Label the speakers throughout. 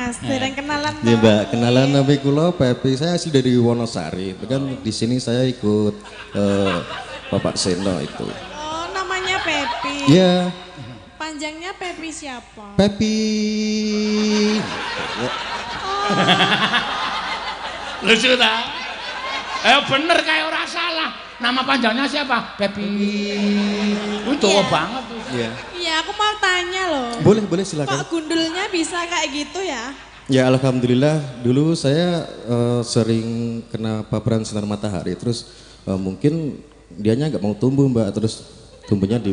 Speaker 1: Mas, dereng kenalan
Speaker 2: Iya
Speaker 1: toh.
Speaker 2: Mbak, kenalan nama kula Pepi. Saya asli dari Wonosari. Kan di sini saya ikut Bapak Seno itu.
Speaker 1: Oh, namanya Pepi.
Speaker 2: Iya,
Speaker 1: Panjangnya Pepi siapa?
Speaker 2: Pepi.
Speaker 3: Lucu tak? Bener kayak orang salah. Nama panjangnya siapa? Pepi. Itu
Speaker 1: Iya.
Speaker 3: banget tuh.
Speaker 2: Iya.
Speaker 1: Iya, aku mau tanya loh.
Speaker 2: Boleh, boleh silakan.
Speaker 1: Kok gundulnya bisa kayak gitu ya?
Speaker 2: Ya alhamdulillah dulu saya sering kena paparan sinar matahari terus mungkin dianya nggak mau tumbuh Mbak terus tumbuhnya di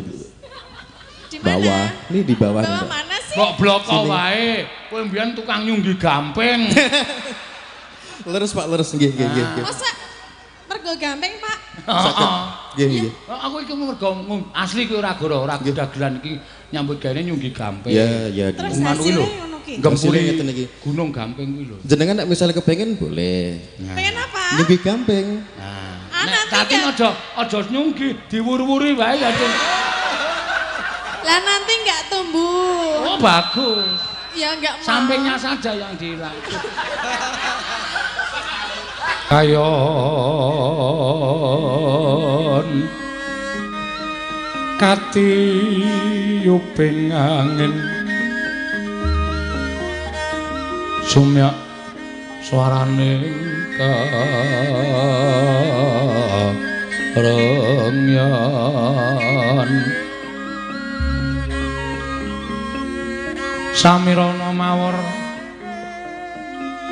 Speaker 1: Di
Speaker 2: bawah.
Speaker 1: mana?
Speaker 2: Ini di bawah
Speaker 1: Bawah
Speaker 2: Mbak.
Speaker 1: mana sih?
Speaker 3: Kok blok
Speaker 2: Sini.
Speaker 3: wae. Kowe mbiyen tukang nyunggi gamping.
Speaker 2: Leres Pak, leres nggih nggih nggih. nggih.
Speaker 1: Masa mergo gampang, Pak?
Speaker 2: Saged. Nggih nggih.
Speaker 3: Aku iki mergo asli ki ora goro, ora dagelan iki nyambut gawe nyunggi gamping.
Speaker 2: Ya ya.
Speaker 1: Terus
Speaker 2: di-
Speaker 3: Manu kuwi lho.
Speaker 1: hasilnya ngono ki.
Speaker 3: Gempuri
Speaker 2: Hasilnya ngeten iki.
Speaker 3: Gunung Gamping kuwi lho.
Speaker 2: Jenengan nek misalnya kepengen boleh.
Speaker 1: Pengen apa?
Speaker 2: Nyugi gamping.
Speaker 3: Nah,
Speaker 1: Ah,
Speaker 3: nek
Speaker 1: nanti
Speaker 3: tapi
Speaker 1: nggak-
Speaker 3: aja nyunggi, diwur-wuri wae ya.
Speaker 1: Lah nanti nggak tumbuh.
Speaker 3: Oh, bagus.
Speaker 1: Ya nggak mau.
Speaker 3: Sampingnya saja yang dihilang. Kayon katiyuping angin sumyak suarane karengyan samirana mawar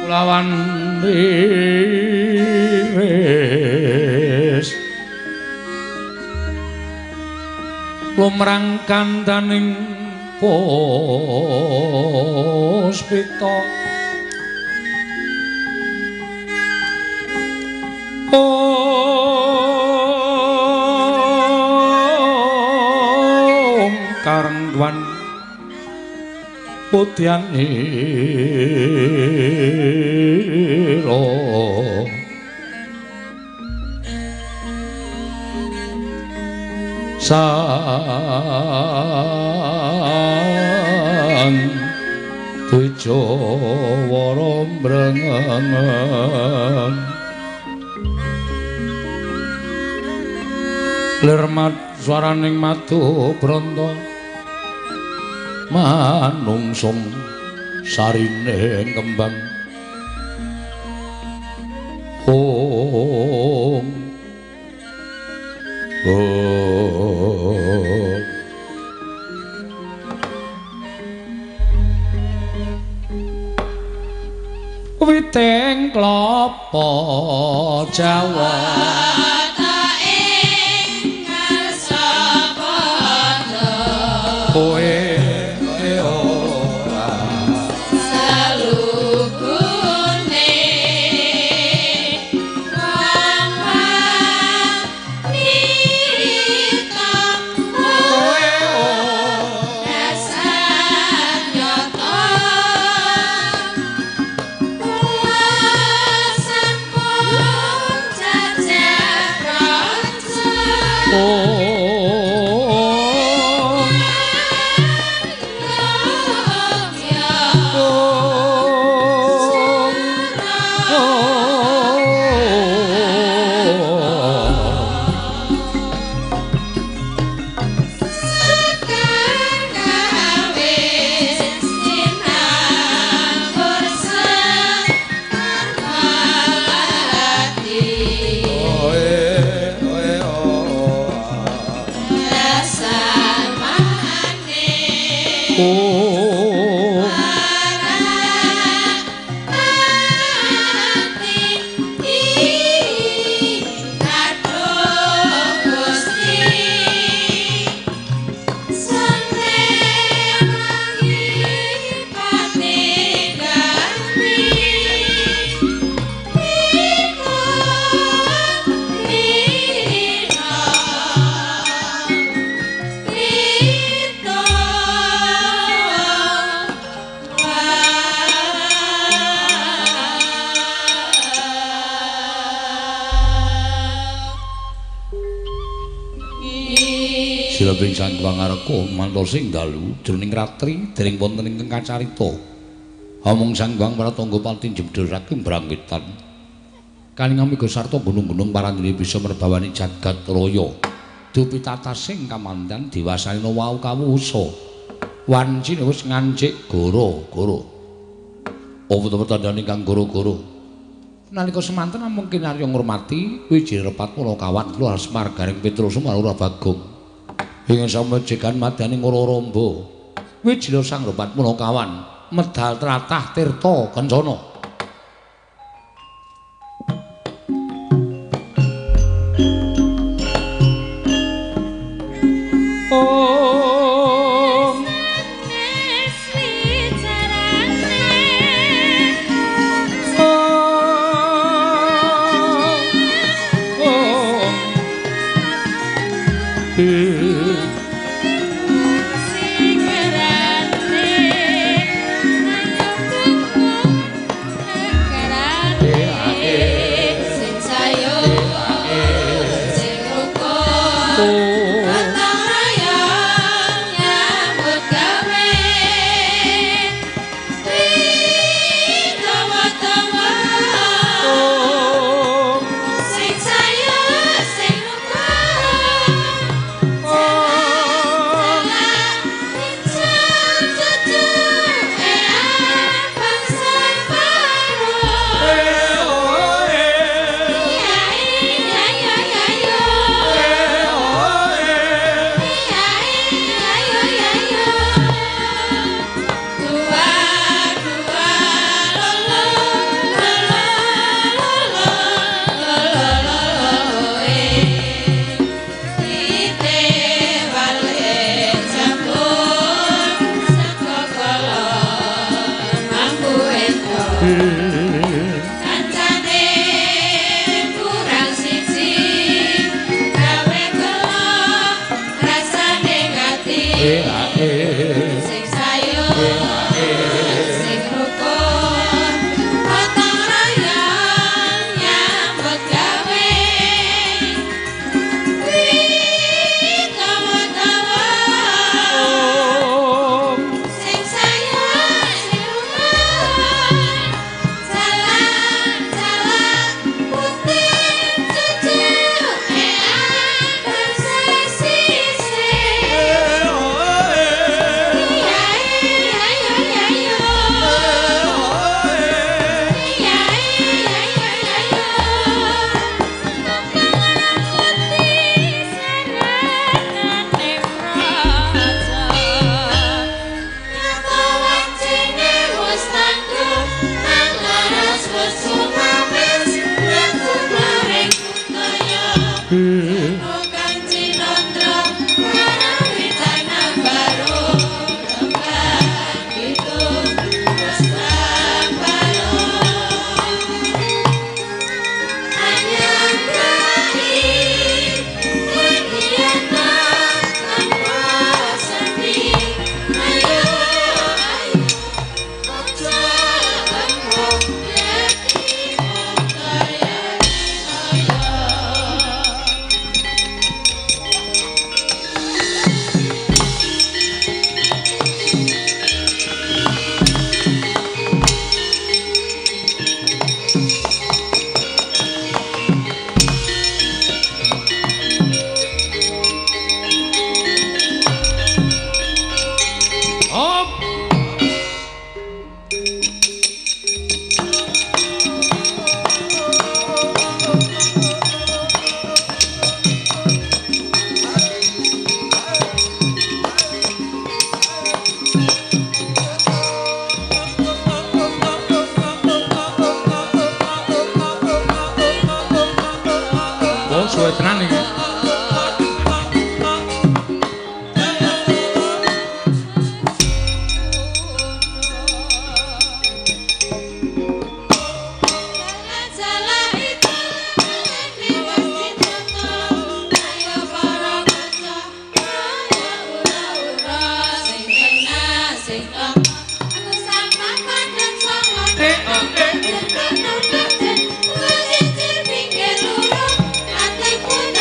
Speaker 3: kulawan riris lumrang kandaning puspita om karengwan putyan ilo sang tujo warom brengangan lermat swaraning matu bronto manungsung sarine kembang om Witeng klapa Jawa kowe ora kowe Silabing sang pangareko mantosa sing dalu jroning ratri dereng wonten ingkang kacarita. Omong Sanghyang Pratangga Pati jebul saking brangkitan. Kalingami Sarta gunung-gunung parandene bisa merbawani jagat raya. Dupitatasing kamandan diwasana wau kawusa. Wancine wis ngancik goro-goro. Apa tandane kang goro-goro? Nalika semanten namung kinarya ngurmati wiji repat kula kawan kula Asmargaring Petrus Marura Bagong. Ing samejegan madani Ngororombo. Wiji sang repat kula kawan medal tratah tirta kencana. suwe tenan iki.
Speaker 4: Pinggir lurung, ati pun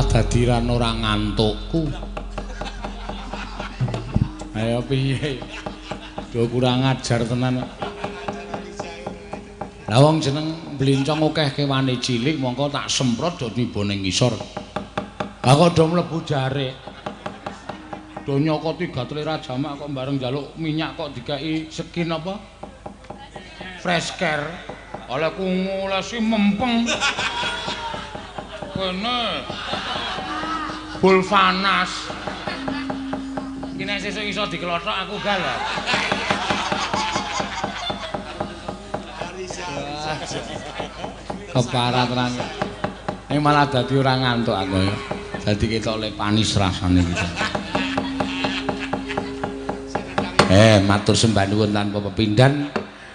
Speaker 3: malah dadi ora ngantukku. Ayo piye? Do kurang ajar tenan. Lah wong jeneng blincong akeh kewane cilik mongko tak semprot do niba ning ngisor. Lah kok do mlebu jarik. Do nyokoti gatre ra jamak kok bareng njaluk minyak kok dikai skin apa? Fresh care. Oleh kumulasi mempeng. Kene. Bulvanas. Iki nek sesuk iso dikelothok aku galah. Keparat tenan. Ning malah dadi ora ngantuk aku ya. Dadi ketok le panis rasane iki. Matur sembah nuwun tanpa pepindhan.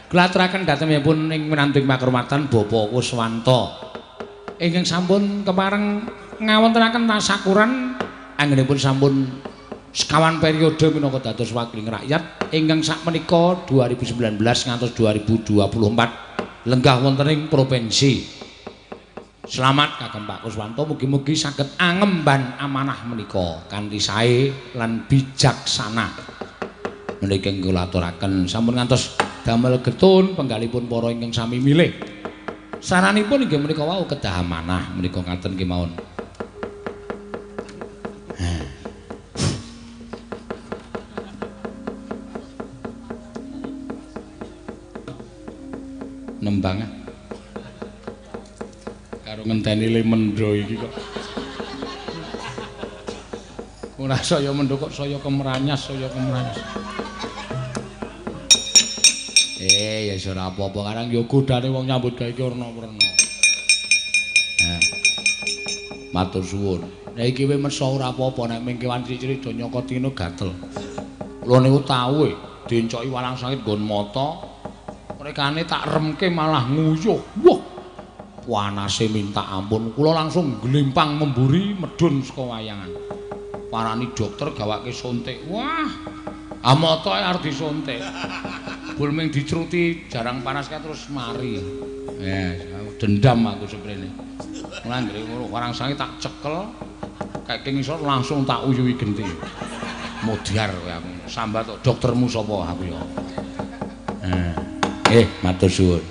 Speaker 3: Kula aturaken dhatemipun ing minantu makrumatan Bapak Kuswanto. Ingkang sampun kepareng ngawontenaken tasakuran anggenipun sampun sekawan periode minangka dados wakiling rakyat ingkang sakmenika 2019 ngantos 2024 lenggah wonten ing provinsi. Selamat kagem Pak Kuswanto, mugi-mugi saged angemban amanah menika kanthi sae lan bijaksana. Menika kula aturaken sampun ngantos damel getun penggalipun para ingkang sami milih. Saranipun inggih menika wau kedah amanah menika ngaten kemawon. Nembang karo ngenteni le mendho iki kok ora saya mendho kok saya kemranyas ya ora apa-apa karang ya godane wong nyambut gawe iki werna-werna. Matur suwun nek iki wis mesa ora apa-apa nek ming kewan ciciri do nyokoti ngono gatel kula niku tau diencoki walang sangit nggon mata. Rekane tak remke malah nguyuh. Wah. Panase minta ampun. Kula langsung glimpang memburi medun saka wayangan. Parani dokter gawake suntik. Wah. Amata arep disuntik. Bulming dicruti jarang panas kae terus mari. Dendam aku seprene. Mulane ngono warang sange tak cekel. Kayak ngisor langsung tak uyuhi genti. Modiar kowe aku. Sambat doktermu sapa aku ya. Matur suwun.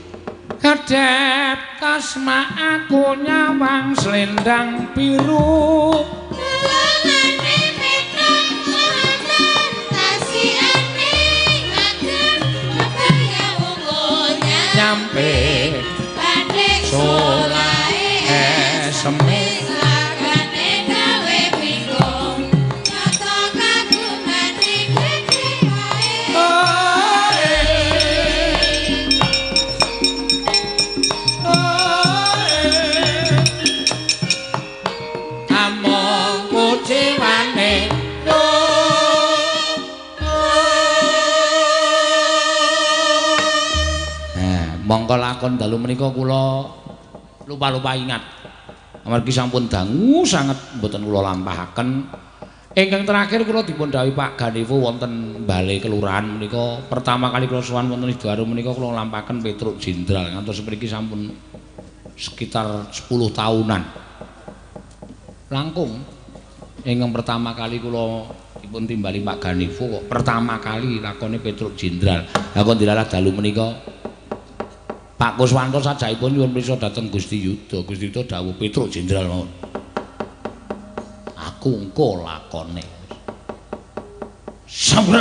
Speaker 3: Kadep tasma aku nyawang slendang biru.
Speaker 4: Lelangane petrang lahan tasiane ngagem kaya wongonya.
Speaker 3: Nyampe
Speaker 4: Badhe
Speaker 3: solae seme.
Speaker 4: Lagane gawe bingung. Nyoto kagumane gedhe wae.
Speaker 3: Mongko lakon dalu menika kula lupa-lupa ingat. Amargi sampun dangu sanget mboten kula lampahaken. Ingkang terakhir kula dipun dawuhi Pak Ganevo wonten Bale Kelurahan menika pertama kali kula sowan wonten Sidoarjo menika kula lampahaken Petruk Jenderal ngantos mriki sampun sekitar 10 tahunan. Langkung ingkang pertama kali kula dipun timbali Pak Ganevo kok pertama kali lakone Petruk Jenderal. Lah kok dilalah dalu menika Pak Kuswanto sajaipun nyuwun pirsa dhateng Gusti Yuda. Gusti Yuda dawuh Petruk Jenderal mawon. Aku engko lakone. Sampun.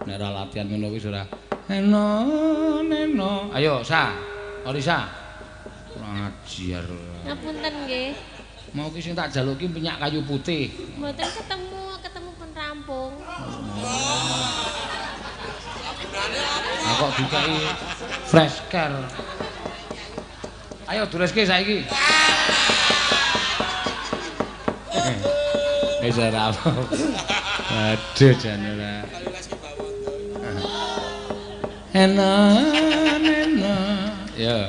Speaker 3: Nek ora latihan ngono wis ora. Neno. Ayo, Sa. Orisa. Kurang ajar.
Speaker 4: Ngapunten nggih.
Speaker 3: Mau ki sing tak jaluki minyak kayu putih.
Speaker 4: Mboten ketemu pun rampung.
Speaker 3: Kok dikai fresh care. Ayo dureske saiki. Wis ora apa. Aduh jan ora. Enak. Ya.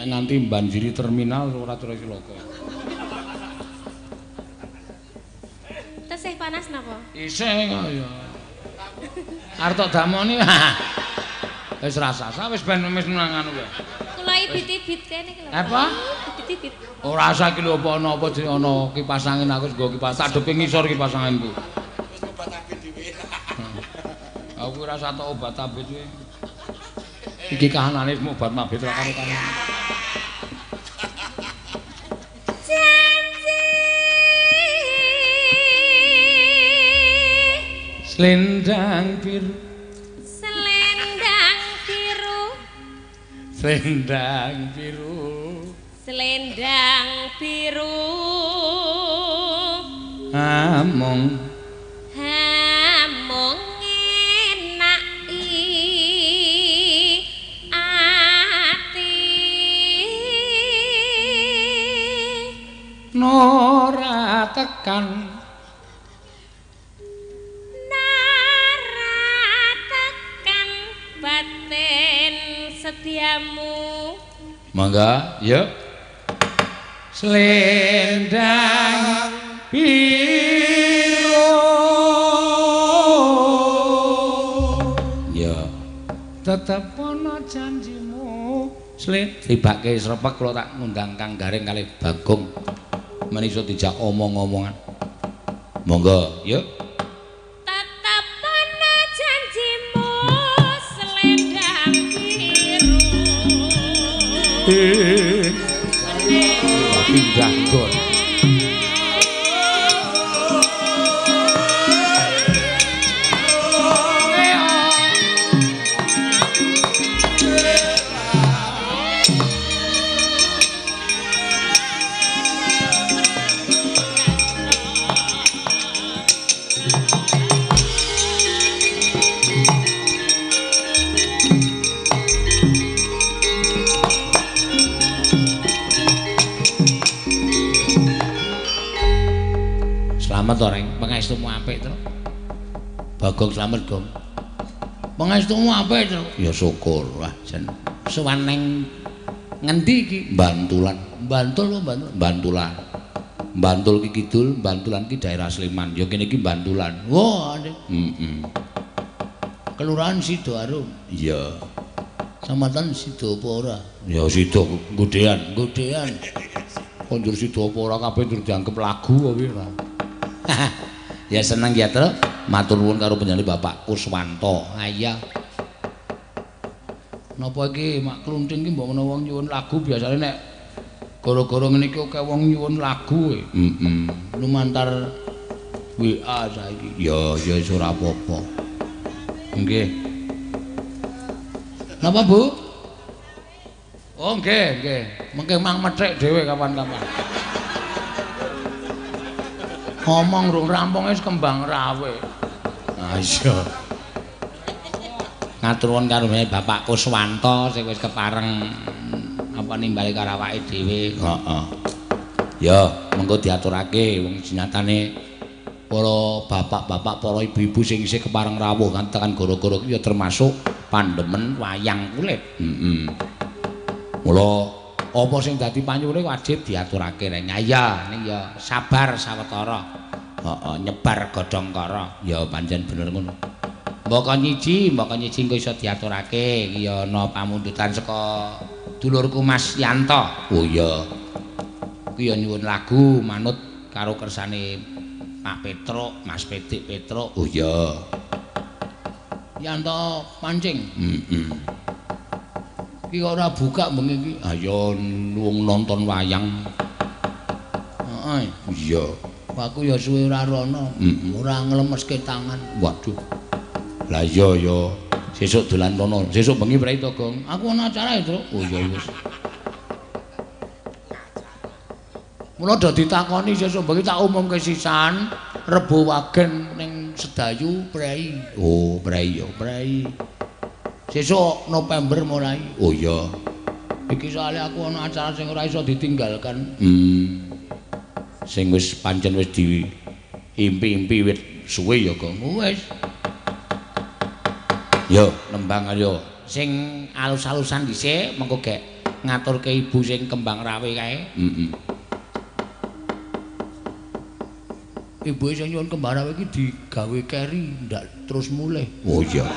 Speaker 3: Nganti banjiri terminal ora terus cilaka.
Speaker 4: Tesih panas napa?
Speaker 3: Isih kaya. Arep tok damoni. Wis rasa wis ben wis nang anu kowe.
Speaker 4: Kula ibit-ibit kene iki lho.
Speaker 3: Apa?
Speaker 4: Ibit-ibit.
Speaker 3: Ora rasa iki lho apa jenenge ana kipas angin aku nggo kipas tak depe ngisor kipas anginku. Aku rasa tok obat abit kuwi. Iki kahanane obat mabit ra karo kan. Selendang biru.
Speaker 4: Selendang biru.
Speaker 3: Selendang biru.
Speaker 4: Selendang biru.
Speaker 3: Among
Speaker 4: Hamong enaki ati.
Speaker 3: Nora tekan
Speaker 4: Naratakan batin setiamu.
Speaker 3: mangga ya selendang biru ya tetep ana janjimu tibake srepek kula tak ngundang Kang Garing kalih Bagong men iso dijak omong-omongan monggo ya
Speaker 4: Tetap ana janjimu selendang biru.
Speaker 3: pindah gon Selamat to Reng, pangestumu apik to. Bagong slamet, Gong. Pangestumu apik to. Ya syukur, wah jen. Sowan ning ngendi iki? Bantulan. Bantul lho, Bantulan. Bantul ki kidul, Bantulan ki daerah Sleman. Ya kene iki Bantulan. Wah, Kelurahan Sidoarum. Iya. Kecamatan Sido apa ora? Ya Sido, Godean. Konjur Sido apa ora kabeh dianggep lagu apa ora? Ya seneng ya to, matur nuwun karo penyanyi Bapak Kuswanto. Iya. Napa iki mak klunting iki mbok menawa wong nyuwun lagu biasane nek gara-gara ngene iki akeh wong nyuwun lagu. Lumantar WA saiki. Ya wis ora apa-apa. Nggih. Napa, Bu? Oh, nggih. Mengke mang methik dhewe kapan-kapan. Ngomong rung rampung wis kembang rawe. Ah iya. Ngatur nuwun karo Bapak Kuswanto sing wis kepareng apa nimbali karo awake dhewe. Heeh. Ya, mengko diaturake wong jinatane para bapak-bapak, para ibu-ibu sing isih kepareng rawuh kan tekan gara-gara ya termasuk pandemen wayang kulit. Mula apa sing dadi panyuwune wajib diaturake rek. Ya ning ya sabar sawetara. Heeh, nyebar godhongkara. Ya pancen bener ngono. Mbaka nyiji engko iso diaturake. Ya ana pamundutan saka dulurku Mas Yanto. Oh iya. Kuwi ya nyuwun lagu manut karo kersane Pak Petruk, Mas Petik Petruk. Oh iya. Yanto pancing. Iki ora buka bengi iki. Ayo wong nonton wayang. Heeh, iya. Aku ya suwe ora rono. Ora nglemeske tangan. Waduh. Lah iya ya. Sesuk dolan rono. Sesuk bengi prei to, Gong. Aku ana acara ya, Tru. Oh iya wis. Mula do ditakoni sesuk bengi tak umumke sisan Rebo Wagen ning Sedayu prei. Oh, prei ya, prei. Sesuk November mulai. Oh iya. Iki soalnya aku ana acara sing ora iso ditinggalkan. Sing wis pancen wis diimpi-impi wit suwe ya, Gong. Wis. Yo, nembang ayo. Sing alus-alusan dhisik mengko gek ngaturke ibu sing kembang rawe kae. ibuke sing nyuwun kembar awe iki digawe keri ndak terus mulih. Oh iya.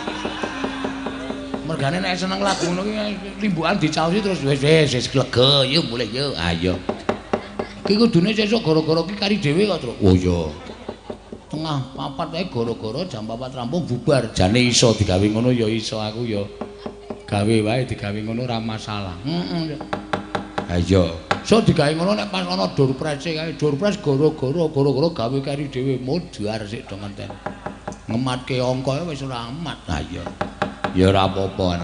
Speaker 3: Mergane nek seneng lagu ngono ki limbukan dicaosi terus wis lega yo mulih yo. Ayo. Ki kudune sesuk gara-gara ki kari dhewe kok, Tru. Oh iya. Tengah papat ae gara-gara jam 4 rampung bubar. Jane iso digawe ngono ya iso aku ya. Gawe wae digawe ngono ora masalah. Heeh. Ha iya. So digawe ngono nek pas ana durprese kae. Durpres gara-gara gawe kari dhewe modar sik do ngenten. Ngematke angka wis ora amat. Ha iya. Ya ora apa-apa.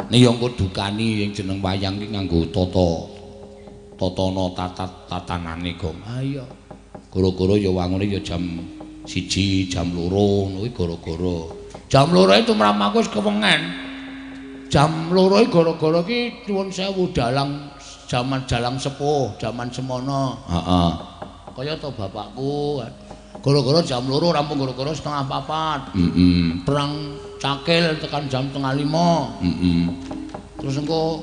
Speaker 3: Nek yo engko dukani sing jeneng wayang ki nganggo tatana tatanane Gong. Ha iya. Gara-gara ya wangune ya jam 1, jam 2 ngono kuwi gara-gara. Jam 2 itu mramaku wis kewengen. Jam 2 gara-gara ki nyuwun sewu dalang jaman dalang sepuh, jaman semono. Heeh. Kaya to bapakku. Gara-gara jam 2 rampung gara-gara setengah 4. Perang cakil tekan jam setengah 5. Terus engko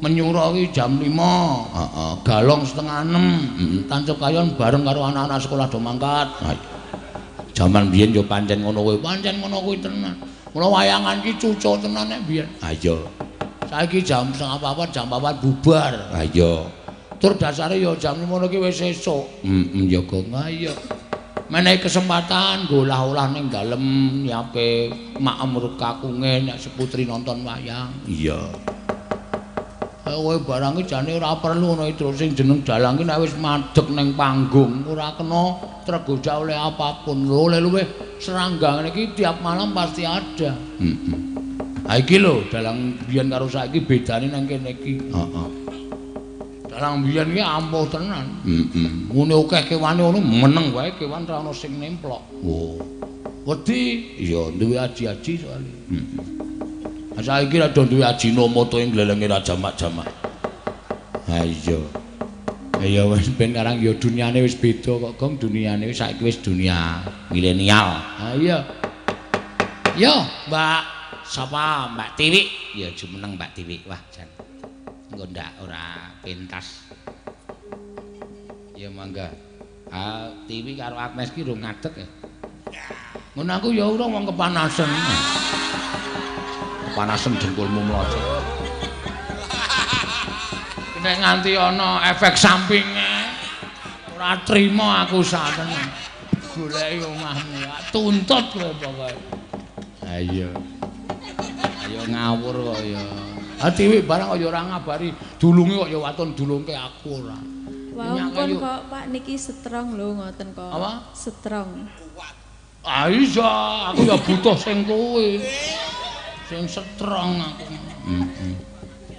Speaker 3: menyura ki jam 5. Galong setengah 6. Tancep kayon bareng karo anak-anak sekolah do mangkat. Jaman biyen yo pancen ngono kuwi tenan. Mula wayangan ki cucu tenan nek biyen. Ha iya. Saiki jam setengah 4, jam 4 bubar. Ha iya. Tur dasare yo jam 5 ki wis esuk. Ya Gong. Ha iya. Menehi kesempatan golah-olah ning dalem nyiape maem kakunge nek seputri nonton wayang. Iya. Kowe barang iki jane ora perlu ngono terus sing jeneng dalang ki nek wis madeg ning panggung ora kena tergoda oleh apapun. Oleh luweh seranggang iki tiap malam pasti ada. Ha iki lho dalang biyen karo saiki bedane nang kene iki. Heeh. Dalang biyen ki ampuh tenan. Ngene akeh kewane ngono meneng wae kewan ra ono sing nemplok. Oh. Wedi ya duwe aji-aji soalé. Saiki ra do duwe Ajinomoto ing glelenge ra jamak-jamak. Ha iya. Ya wis ben karang ya duniane wis beda kok Gong, duniane wis saiki wis dunia milenial. Ha iya. Yo, Mbak sapa? Mbak Tiwi. Ya jumeneng Mbak Tiwi. Wah, jan. Engko ndak ora pentas. Ya mangga. Ah, Tiwi karo Agnes ki rung ngadeg ya. Ngono aku ya ora wong kepanasan. Panasen jengkulmu mlojo. Nek nganti ana efek sampinge ora trima aku sakjane. Goleki omahmu, tuntut kowe pokoke. Ha iya. Ayo ngawur kok ya. Ha Tiwi barang kok ya ora ngabari, dulunge kok ya watun dulungke aku ora.
Speaker 1: Wah, pun kok Pak niki strong lho ngoten kok.
Speaker 3: Apa?
Speaker 1: Strong.
Speaker 3: Ah iya, aku ya butuh sing kuwi. Sing strong aku.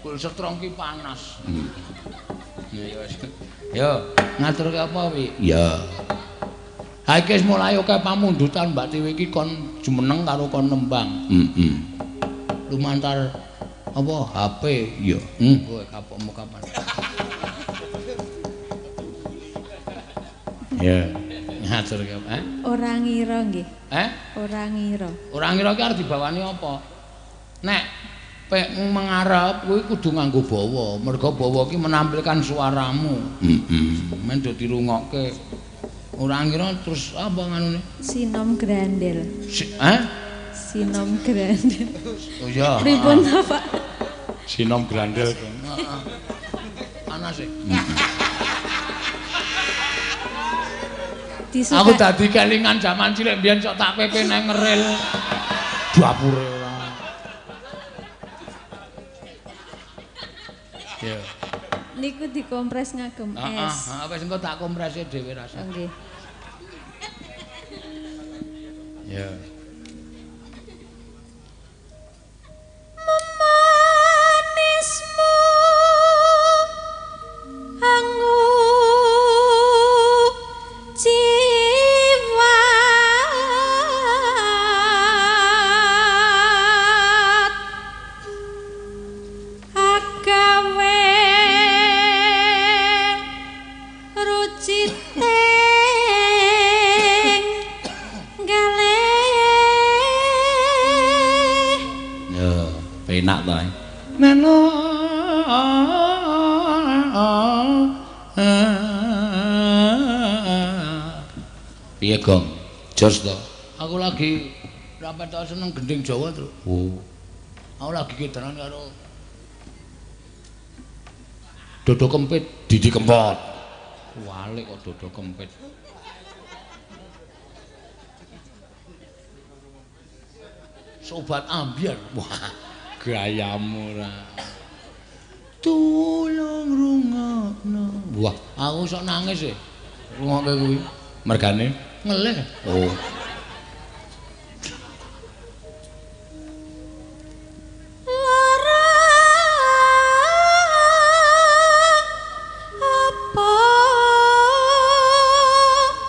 Speaker 3: Kul strong ki panas. Ya wis. Yo, ngaturke apa wi? Ya. Ha iki wis mulai akeh pamundutan Mbak Tiwi iki kon jumeneng karo kon nembang. Lumantar apa HP? Ya. Kowe kapokmu kapan? Ya. Ngaturke apa?
Speaker 1: Ora ngira nggih. Ora ngira.
Speaker 3: Ora ngira ki arep dibawani apa? Nek pek mengarep kuwi kudu nganggo bawa. Merga bawa ki menampilkan suaramu. Men do dirungokke. Ora ngira terus apa nganune?
Speaker 1: Sinom grandel. Sinom grandel.
Speaker 3: Oh iya.
Speaker 1: Pripun ta, Pak?
Speaker 3: Sinom grandel. Heeh. Ana sih. Aku dadi kelingan jaman cilik mbiyen sok tak pepe nang ngeril. Dapure ora. Ya.
Speaker 1: Niku dikompres ngagem es.
Speaker 3: Heeh, wis engko tak kompresi dhewe rasane.
Speaker 1: Nggih.
Speaker 3: Ya.
Speaker 1: Memanismu anggu jiwa agawe ruciting gale.
Speaker 3: Ya, penak to. Neno Piye, Gong? Jos to. Aku lagi rapet seneng gending Jawa, Tru. Oh. Aku lagi kedanan karo Dodo Kempit, Didi Kempot. Walik kok Dodo Kempit. Sobat Ambiar. Wah, gayamu ra. Tulung rungokno. Wah, aku sok nangis e. Rungokke kuwi. Mergane ngelih. Oh.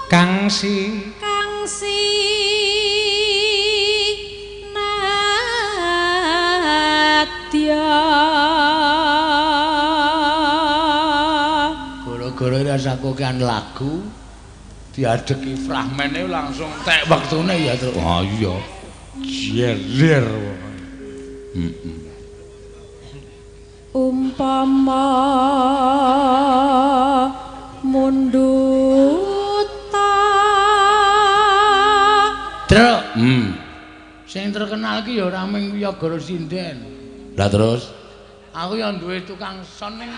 Speaker 3: Kangsi
Speaker 4: nadya
Speaker 3: gara-gara rasaku kan lagu diadeki fragmene langsung tek wektune ya Tru. Oh iya jelir
Speaker 4: umpama mundut
Speaker 3: Truk. Sing terkenal ki ya ora mung Wiyagara Sinden. Lah terus aku ya duwe tukang son ning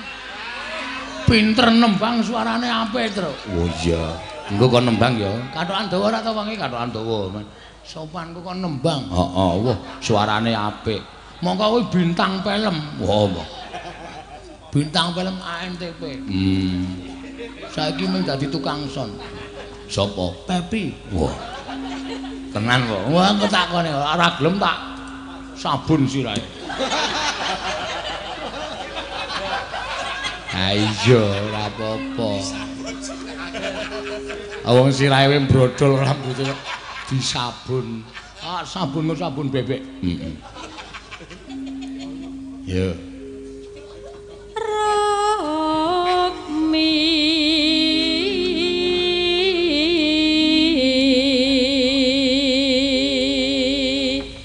Speaker 3: pinter nembang suarane apik, Truk. Oh iya. Engko kon nembang ya. Kathokan dawa ora ta wengi kathokan dawa. Sopan kok kon nembang. Heeh, wah suarane apik. Mongko kuwi bintang film. Wah. Bintang film ANTP. Saiki mung dadi tukang son. Sopo? Pepi. Wah. Tenan kok. Wah, engko takone ora gelem tak sabun sirahe. Ha iya, ora apa-apa. Wong sirahe brodol rambute disabun. Ah, sabunmu sabun bebek. Heeh. Ya.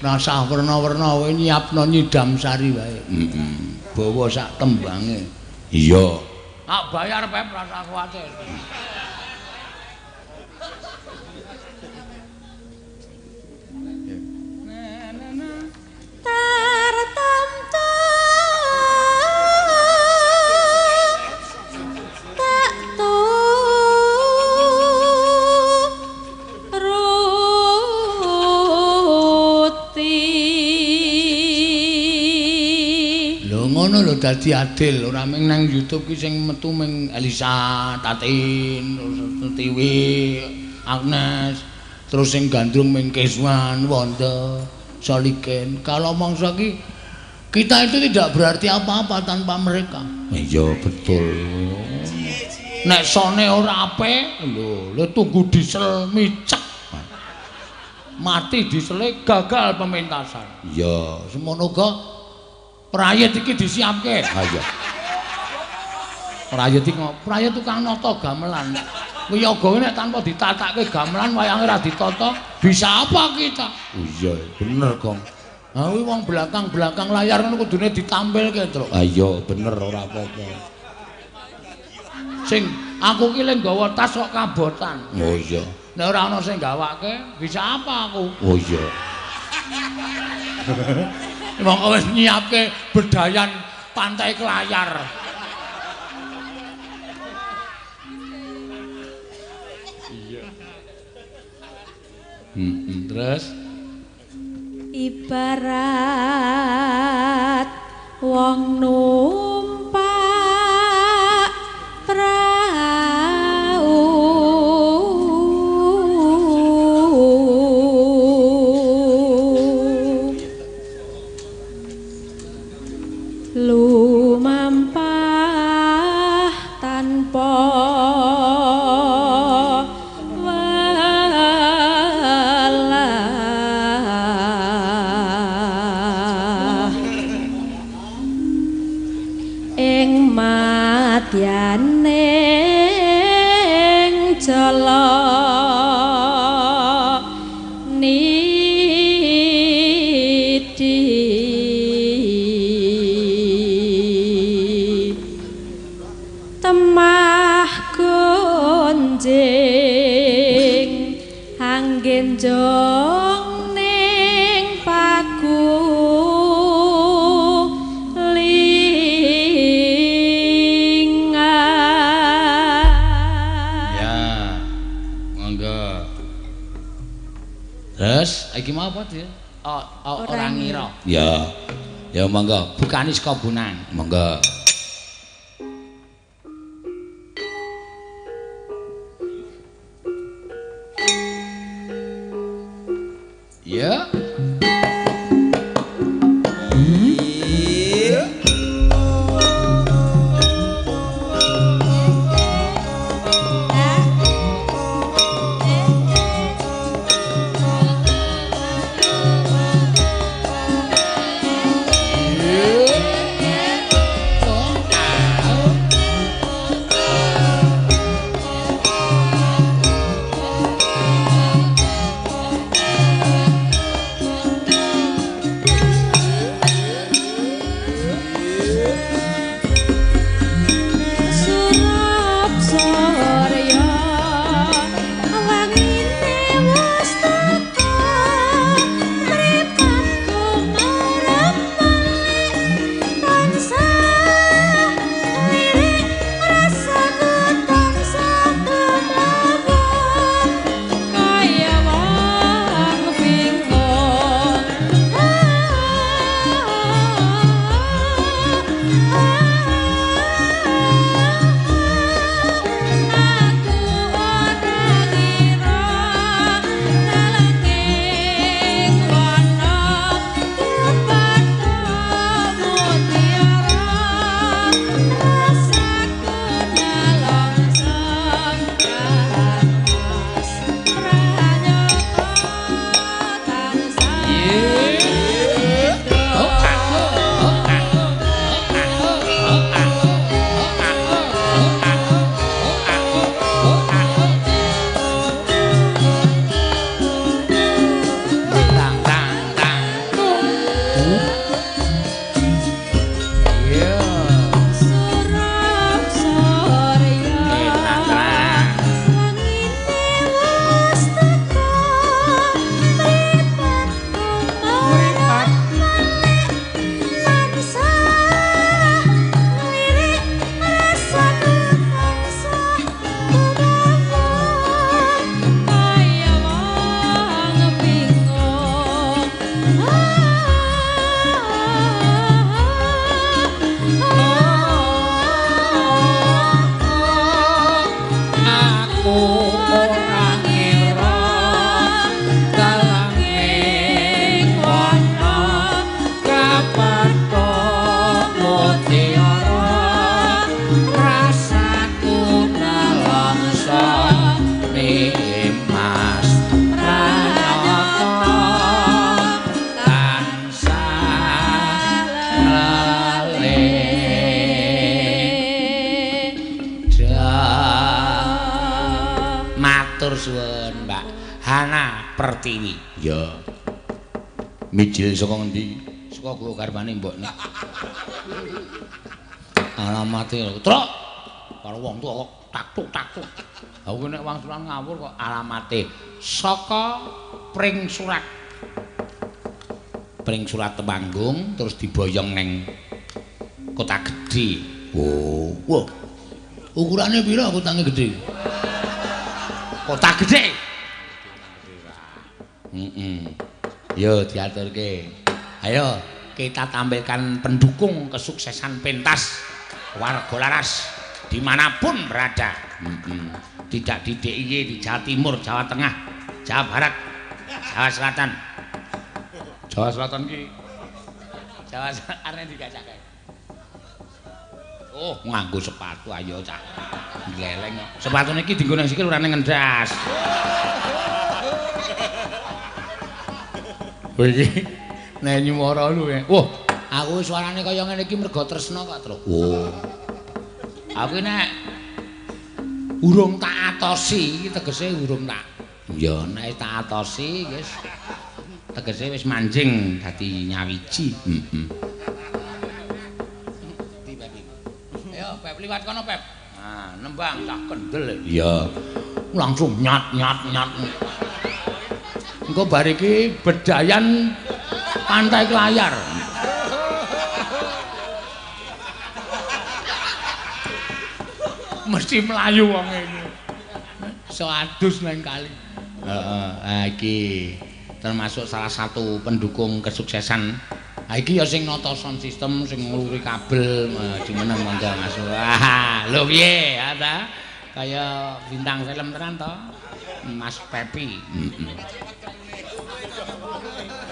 Speaker 3: Rasah werna-werna wae nyiapno nyidam sari wae. Bawa sak tembange. Iya. Tak bayar Pep rasa kuwatir.
Speaker 4: Tartamtu tak
Speaker 3: ngono lho dadi adil ora mung nang YouTube ki sing metu mung Elisa, Tatin, Tiwi, Agnes, terus sing gandrung mung Keswan, Wanda, Soliken. Kalau mangsa ki kita itu tidak berarti apa-apa tanpa mereka. Iya betul. Nek sone ora apik lho tunggu diesel micek. Mati diesele gagal pementasan. Iya, semono uga prayit iki disiapke. Ha iya. Prayit iki prayit tukang nata gamelan. Wiyaga nek tanpa ditatake gamelan wayange ora ditata, bisa apa kita? Oh iya, bener, Gong. Ha kuwi wong belakang-belakang layar ngono kudune ditampilke, Truk. Ha iya, bener ora apa-apa. Sing aku ki lek nggawa tas kok kabotan. Oh iya. Nek ora ana sing gawake, bisa apa aku? Oh iya. Wong wis nyiapke bedayan pantai Kelayar. Iya. Terus
Speaker 4: ibarat wong numpak prau lumampah tanpa walah ing madyaning jala temah gonjing enjong ning paku
Speaker 3: Terus, iki mau apa dia? Orang ngira. Ya, ya monggo. Bukani saka Bunang, monggo. Ya. Pertiwi. Ya. Mijil saka ngendi? Saka gua garwane mbokne. Alamate lho. Truk. Karo wong tuwa kok taktuk-taktuk. Aku nek wangsulan ngawur kok alamate saka Pring Surat. Pring Surat Temanggung terus diboyong neng Kota Gedhe. Oh, wah. Ukurane pira kotane gedhe? Kota Gedhe. Yo diaturke. Ayo kita tampilkan pendukung kesuksesan pentas warga laras dimanapun berada. Tidak di DIY, di Jawa Timur, Jawa Tengah, Jawa Barat, Jawa Selatan. Jawa Selatan ki. Jawa arene digacake. Oh, nganggo sepatu ayo cah. Gleleng. Sepatune iki dienggo nang sikil ora ning ngendas. Kowe iki nek nyuwara lu ya. Wah, aku suarane kaya ngene iki mergo tresna kok, Tru. Oh. Aku nek urung tak atosi iki tegese urung tak. Ya nek tak atosi wis tegese wis manjing dadi nyawiji. Ayo, Pep liwat kono, Pep. Nah, nembang tak kendel. Iya. Langsung nyat. Engko bar iki bedayan Pantai Kelayar. Mesti melayu wong iki. So adus nang kali. Heeh, iki termasuk salah satu pendukung kesuksesan. Iki ya sing nata sound system, sing ngluri kabel, jumeneng monggo Mas. Wah, lho piye ya ta? Kaya bintang film tenan to. Mas Pepi.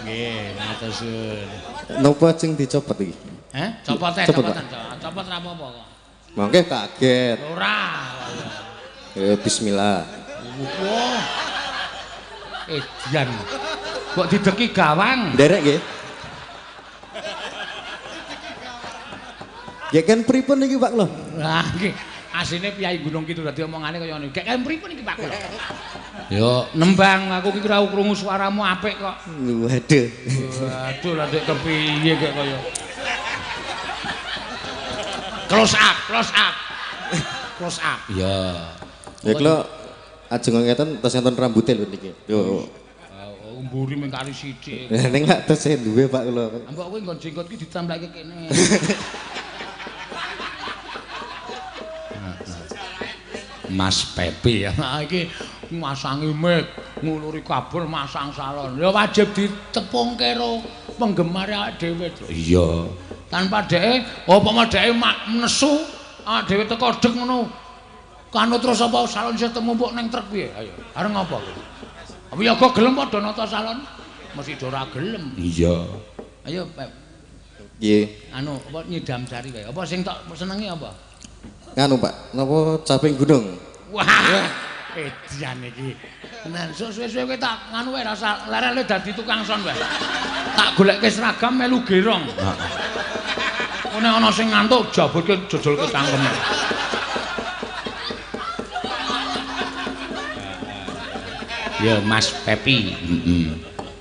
Speaker 3: Nggih, matur suwun.
Speaker 2: Napa sing dicopot iki?
Speaker 3: Copotan. Copot ra apa-apa kok.
Speaker 2: Mangke kaget.
Speaker 3: Ora.
Speaker 2: Bismillah.
Speaker 3: Wah. Dian. Kok dideki gawang?
Speaker 2: Derek nggih. Ya kan pripun iki Pak lho?
Speaker 3: Lah nggih. Asine Piyai Gunung Kidul dadi omongane kaya ngene. Gek kan pripun iki Pak kula? Yo nembang aku iki ora krungu suaramu apik kok.
Speaker 2: Waduh.
Speaker 3: Waduh lah dek kepiye kek kaya. Close up. Ya.
Speaker 2: Ya kula ajeng ngeten tes enten rambute lho niki. Yo.
Speaker 3: Mburi mung kali sithik.
Speaker 2: Ning lak tes duwe Pak kula.
Speaker 3: Mbok kowe nggon jenggot ki ditamblake kene. Mas Pepi ya. Nah iki masangi mic, nguluri kabel, masang salon. Ya wajib ditepungke karo penggemar awake dhewe. Iya. Tanpa dhek, apa dhek nesu, awake dhewe teko deg ngono. Kanu terus apa salon sistem mumpuk ning truk piye? Ayo, areng apa kowe? Apa ya kok gelem padha nata salon? Mesti ora gelem. Iya. Ayo, Pep.
Speaker 2: Nggih.
Speaker 3: Anu, apa nyidam sari wae. Apa sing tak senengi apa?
Speaker 2: Nganu Pak, napa caping gunung?
Speaker 3: Wah, edian iki. Tenan, suwe-suwe kowe tak nganu wae rasa lerele dadi tukang son wae. Tak golekke seragam melu gerong. Heeh. Nek ana sing ngantuk jabulke jojolke cangkeme. Ya Mas Pepi,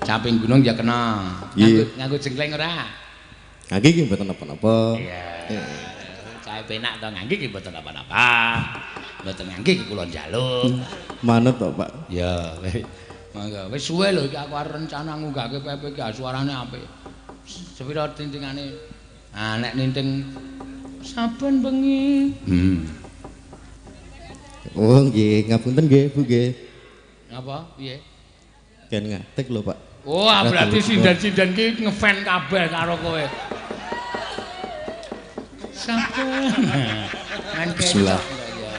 Speaker 3: caping gunung ya kena. Nganggo jengkleng ora?
Speaker 2: Ngangge iki mboten napa-napa.
Speaker 3: Iya. Cahe penak to ngangge iki mboten napa-napa. Mboten ngangge iki kula njaluk.
Speaker 2: Manut to, Pak.
Speaker 3: Ya, mangga wis suwe lho iki aku arep rencana ngunggahke Pepi iki suarane apik. Sepira tintingane. Ah nek ninting saben bengi.
Speaker 2: Oh nggih, ngapunten nggih, Bu nggih.
Speaker 3: Apa? Piye?
Speaker 2: Kan ngatek lho, Pak.
Speaker 3: Oh, berarti sindan-sindan ki ngefan kabeh karo kowe. Sampun.
Speaker 2: Bismillah.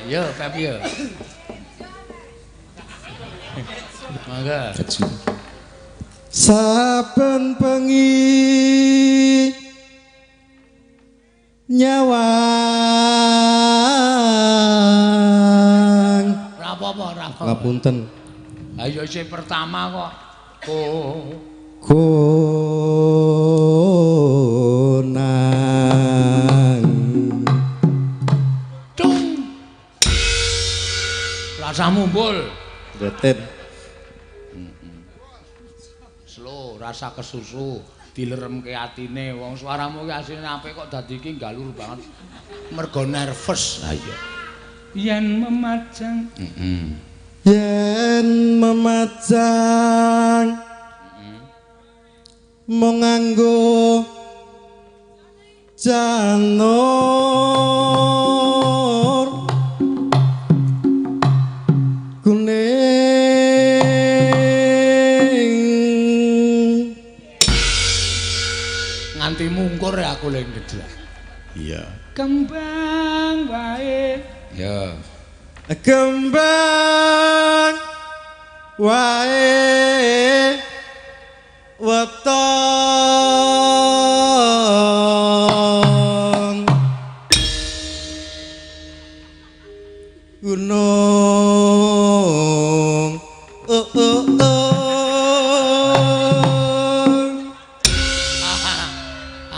Speaker 3: Yo, Pep yo. Mangga.
Speaker 2: Saben bengi nyawang.
Speaker 3: Ora apa-apa, ora apa-apa.
Speaker 2: Ngapunten.
Speaker 3: Ayo sing pertama kok.
Speaker 2: Konang.
Speaker 3: Dung. Rasa mumbul.
Speaker 2: Deten.
Speaker 3: Slow, rasa kesusu, dileremke atine. Wong suaramu ki asline apik kok dadi iki galur banget. Mergo nervous. Ha iya. Yen memajang.
Speaker 2: Yen memajang monganggo janur kuning
Speaker 3: nganti mungkur ya aku lek ngedak.
Speaker 2: iya
Speaker 3: Kembang wae. Ya.
Speaker 2: Kembang wae weton gunung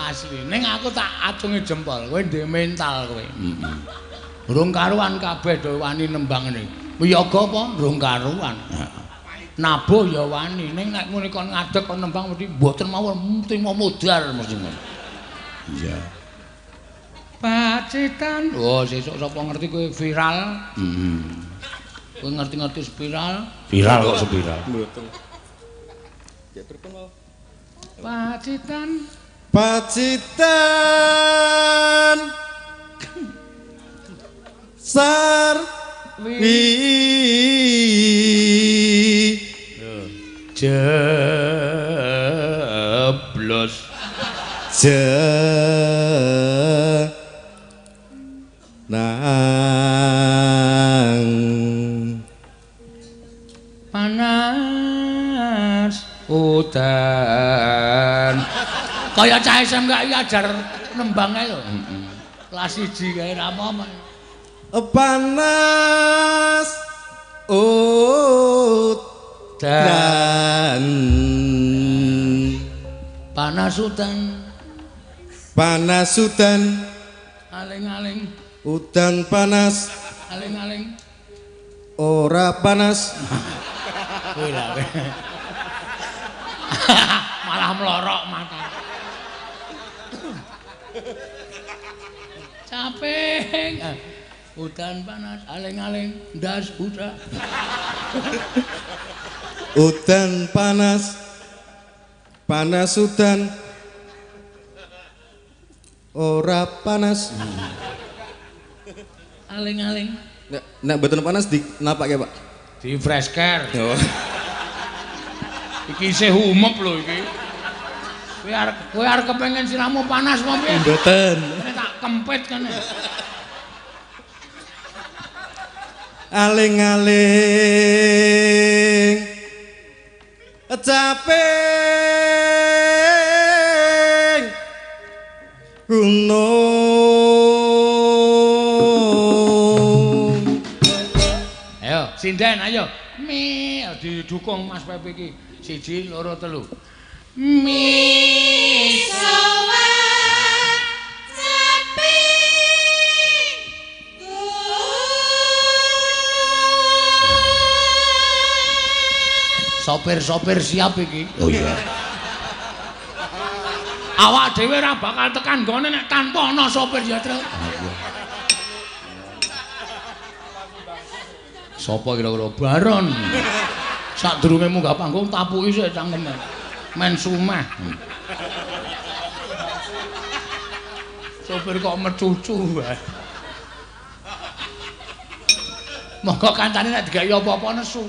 Speaker 3: Asli ning aku tak acungi jempol kowe ndek mental kowe. Rung karuan kabeh do wani nembang ngene. Wiyaga apa? Rung karuan. Nabuh ya wani ning nek muni kon ngadeg kon nembang mesti mboten mawon mesti mau modar mesti ngono. Iya. Pacitan. Oh, sesuk sapa ngerti kowe viral? Kowe ngerti-ngerti spiral? Viral kok spiral.
Speaker 2: Mboten.
Speaker 3: Pacitan.
Speaker 2: Pacitan Sarwi
Speaker 3: Jeblos.
Speaker 2: Nang
Speaker 3: panas udan. Kaya cah SMK iki ajar nembang ae lho. Kelas 1 kae ra apa-apa.
Speaker 2: panas udan
Speaker 3: Panas udan.
Speaker 2: panas udan
Speaker 3: Aling-aling.
Speaker 2: udan panas
Speaker 3: Aling-aling.
Speaker 2: ora panas
Speaker 3: Kowe lah. Malah melorok mata. Capek. Udan panas, aling-aling, ndas buta.
Speaker 2: udan panas panas udan ora panas
Speaker 3: Aling-aling.
Speaker 2: Nek mboten panas di napak ya Pak?
Speaker 3: Di fresh care.
Speaker 2: Oh.
Speaker 3: Iki isih umep lho iki. Kowe arep kepengin siramu panas apa piye?
Speaker 2: Mboten.
Speaker 3: Tak kempit kene.
Speaker 2: Aling-aling capek gunung.
Speaker 3: Ayo, sinden ayo. Mi didukung Mas Pepi iki. 1 2 3. Mi
Speaker 4: Sowa Sepi
Speaker 3: sopir-sopir siap iki. Oh iya. Awak dhewe ora bakal tekan gone nek tanpa ana sopir ya, Tru. Sopo kira-kira Baron. Sadurunge munggah panggung tapuki sik cangkeme. Men sumeh. Sopir kok mecucu wae. Monggo kancane nek digawe apa-apa nesu.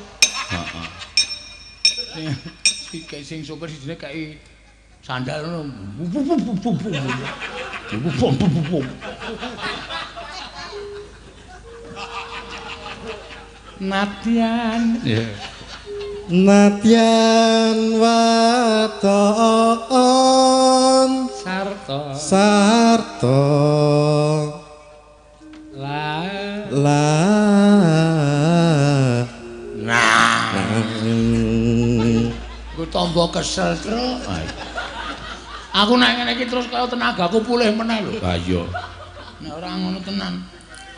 Speaker 3: Heeh. Sing sopir sijine kae sandal ngono. Natyan.
Speaker 2: Natyan waton sarto la
Speaker 3: Ku tombo kesel terus. Aku nek ngene iki terus kaya tenagaku pulih meneh lho. Ha iya. Nek ora ngono tenan.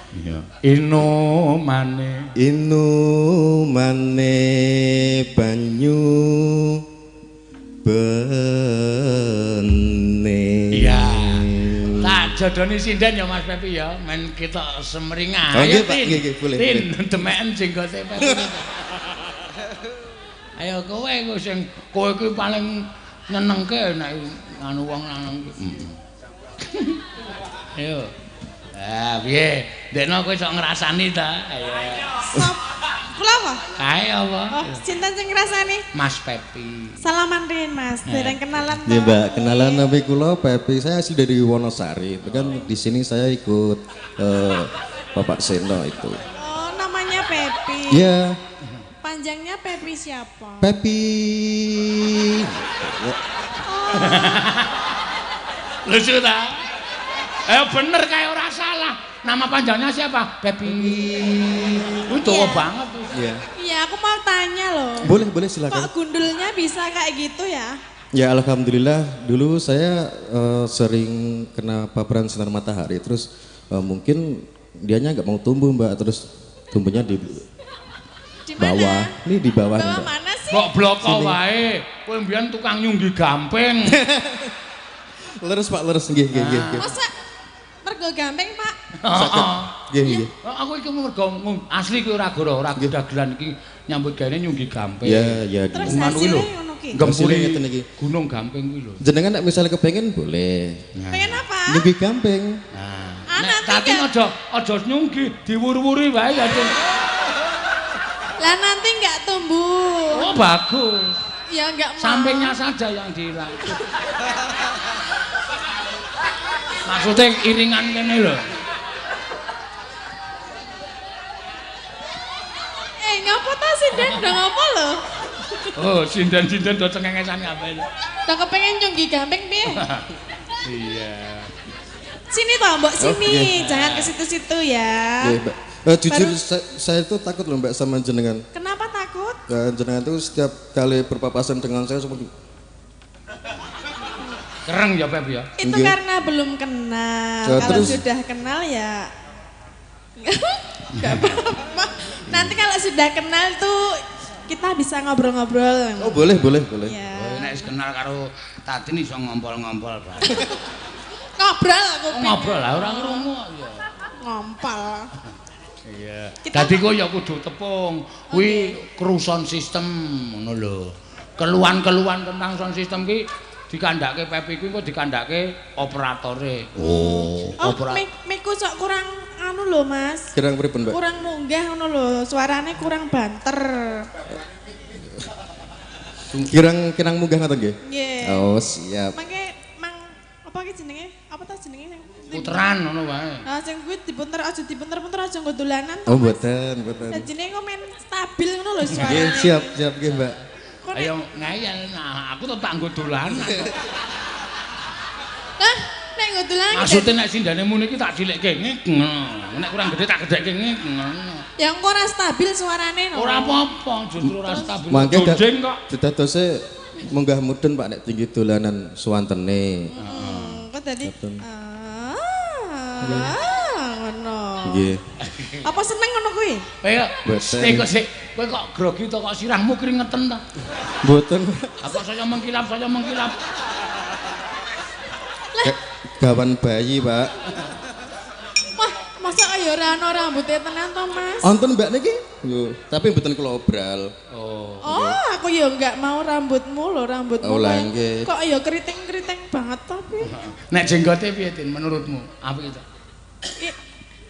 Speaker 3: Iya. Inu mane
Speaker 2: banyu bene.
Speaker 3: Iya. Tak jodoni sinden ya Mas Pepi ya, men kita semringah.
Speaker 2: Oh nggih Pak, nggih boleh.
Speaker 3: Tin demeken jenggote Pepi. Ayo kowe sing kowe kuwi paling nyenengke nek anu wong lanang iki. Ayo. Ah, piye? Dekno kowe sok ngrasani ta? Ayo.
Speaker 5: Kula apa?
Speaker 3: Kae apa?
Speaker 5: Oh, sinten sing ngrasani?
Speaker 3: Mas Pepi.
Speaker 5: Salaman rin, Mas. Dereng kenalan
Speaker 2: Iya
Speaker 5: toh.
Speaker 2: Mbak, kenalan nabi kula Pepi. Saya asli dari Wonosari. Itu kan di sini saya ikut Bapak Seno itu.
Speaker 5: Oh, namanya Pepi.
Speaker 2: Iya,
Speaker 5: Panjangnya Pepi siapa?
Speaker 2: Pepi.
Speaker 3: Lucu ta? Bener kayak ora salah. Nama panjangnya siapa? Pepi. Itu dawa banget tuh.
Speaker 2: Iya.
Speaker 5: Iya, aku mau tanya loh.
Speaker 2: Boleh silakan.
Speaker 5: Kok gundulnya bisa kayak gitu ya?
Speaker 2: Ya alhamdulillah dulu saya sering kena paparan sinar matahari terus mungkin dianya nggak mau tumbuh Mbak terus tumbuhnya di
Speaker 5: Di
Speaker 2: bawah.
Speaker 5: mana?
Speaker 2: Ini di bawah
Speaker 5: Bawah
Speaker 2: Mbak.
Speaker 5: mana sih?
Speaker 3: Kok bloko wae. Kowe mbiyen tukang nyunggi gamping.
Speaker 2: Leres Pak, leres nggih.
Speaker 5: Masa mergo gampang, Pak?
Speaker 3: Heeh.
Speaker 2: Nggih.
Speaker 3: Aku iki mergo asli kuwi ora goro, ora dagelan iki nyambut gawe nyunggi gamping.
Speaker 2: Ya
Speaker 5: Terus
Speaker 3: Cuman kuwi lho,
Speaker 5: hasilnya ngono ki?
Speaker 3: Gempuri
Speaker 2: ngeten iki.
Speaker 3: Gunung Gamping kuwi lho.
Speaker 2: Jenengan nek misalnya kepengen boleh.
Speaker 5: Pengen apa?
Speaker 2: Nyunggi gamping.
Speaker 3: Nah,
Speaker 5: Anak
Speaker 3: tapi aja nyunggi, diwur-wuri wae ya.
Speaker 5: Lah nanti nggak tumbuh.
Speaker 3: Oh, bagus.
Speaker 5: Ya nggak mau.
Speaker 3: Sampingnya saja yang dihilang. Maksudnya iringan kene lho.
Speaker 5: Ngapa ta sinden udah ngapa lo?
Speaker 3: Oh, sinden-sinden do cengengesan kabeh.
Speaker 5: Udah kepengen nyunggi gamping piye?
Speaker 3: Iya.
Speaker 5: Sini toh, Mbok sini.
Speaker 2: Oke.
Speaker 5: Jangan ke situ-situ ya.
Speaker 2: Oke, Mbak. Jujur saya itu takut loh Mbak sama jenengan.
Speaker 5: Kenapa takut?
Speaker 2: Jenengan itu setiap kali berpapasan dengan saya seperti
Speaker 3: Kereng ya, Beb ya.
Speaker 5: Itu
Speaker 2: Nggih.
Speaker 5: karena belum kenal.
Speaker 2: Ya,
Speaker 5: Kalau
Speaker 2: terus?
Speaker 5: sudah kenal ya nggak apa-apa. Nanti kalau sudah kenal tuh kita bisa ngobrol-ngobrol.
Speaker 2: Oh, boleh.
Speaker 5: Ya.
Speaker 3: Oh, nek wis kenal karo Tatin iso ngompol-ngompol, Pak.
Speaker 5: Ngobrol aku.
Speaker 3: Oh, ngobrol lah ora krungu ya.
Speaker 5: Ngompol.
Speaker 3: Iya.
Speaker 5: Kita-
Speaker 3: Dadi kok ya kudu tepung. Kuwi keruson sistem ngono lho. Keluhan-keluhan tentang sound system ki dikandhake Pepi kuwi kok dikandhake operatore. Oh,
Speaker 5: Oh, miku sok kurang anu lho, Mas.
Speaker 2: Kirang pripun Mbak?
Speaker 5: Kurang munggah ngono lho, suarane kurang banter.
Speaker 2: Kirang munggah ngoten nggih?
Speaker 5: Nggih.
Speaker 2: Oh, siap.
Speaker 5: Mangke apa ki jenenge? Apa ta jenenge?
Speaker 3: Puteran ngono wae.
Speaker 5: Ah, sing kuwi dipunter aja nggo dolanan.
Speaker 2: Oh, mboten.
Speaker 5: Sajine kok men stabil ngono lho
Speaker 2: Nggih,
Speaker 5: suarane.
Speaker 2: siap nggih, Mbak.
Speaker 5: Kok nek-
Speaker 3: Ayo ngayal, nah aku tetep nggo dolanan.
Speaker 5: Lah, nek nggo dolanan ki
Speaker 3: Maksudnya nek sindane muni iki tak cilekke ngik. Nek kurang gede tak gedekke ngik.
Speaker 5: ya engko ora stabil suarane no.
Speaker 3: Ora apa-apa, justru ora stabil.
Speaker 2: Mangke
Speaker 3: Jonjeng kok.
Speaker 2: dadose munggah mudun Pak nek tinggi dolanan suwantene.
Speaker 5: Kok tadi ngono.
Speaker 2: Nggih.
Speaker 5: Apa seneng ngono kuwi?
Speaker 3: Ayo,
Speaker 2: Boten.
Speaker 3: sik. Kowe kok grogi to kok sirahmu keringetan ta?
Speaker 2: Mboten.
Speaker 3: Apa saya mengkilap?
Speaker 2: Gawan bayi, Pak.
Speaker 5: Wah, masa kaya ora ana rambuté tenan to, Mas?
Speaker 2: Wonten Mbak niki? Yo, tapi mboten kula obral.
Speaker 3: Oh.
Speaker 5: Oh, aku ya enggak mau rambutmu lho, rambutmu.
Speaker 2: Oh, lah,
Speaker 5: kayak-
Speaker 2: nggih.
Speaker 5: Kok ya keriting-keriting banget tapi.
Speaker 3: Nek jenggote piye, Tin, menurutmu? Apa itu?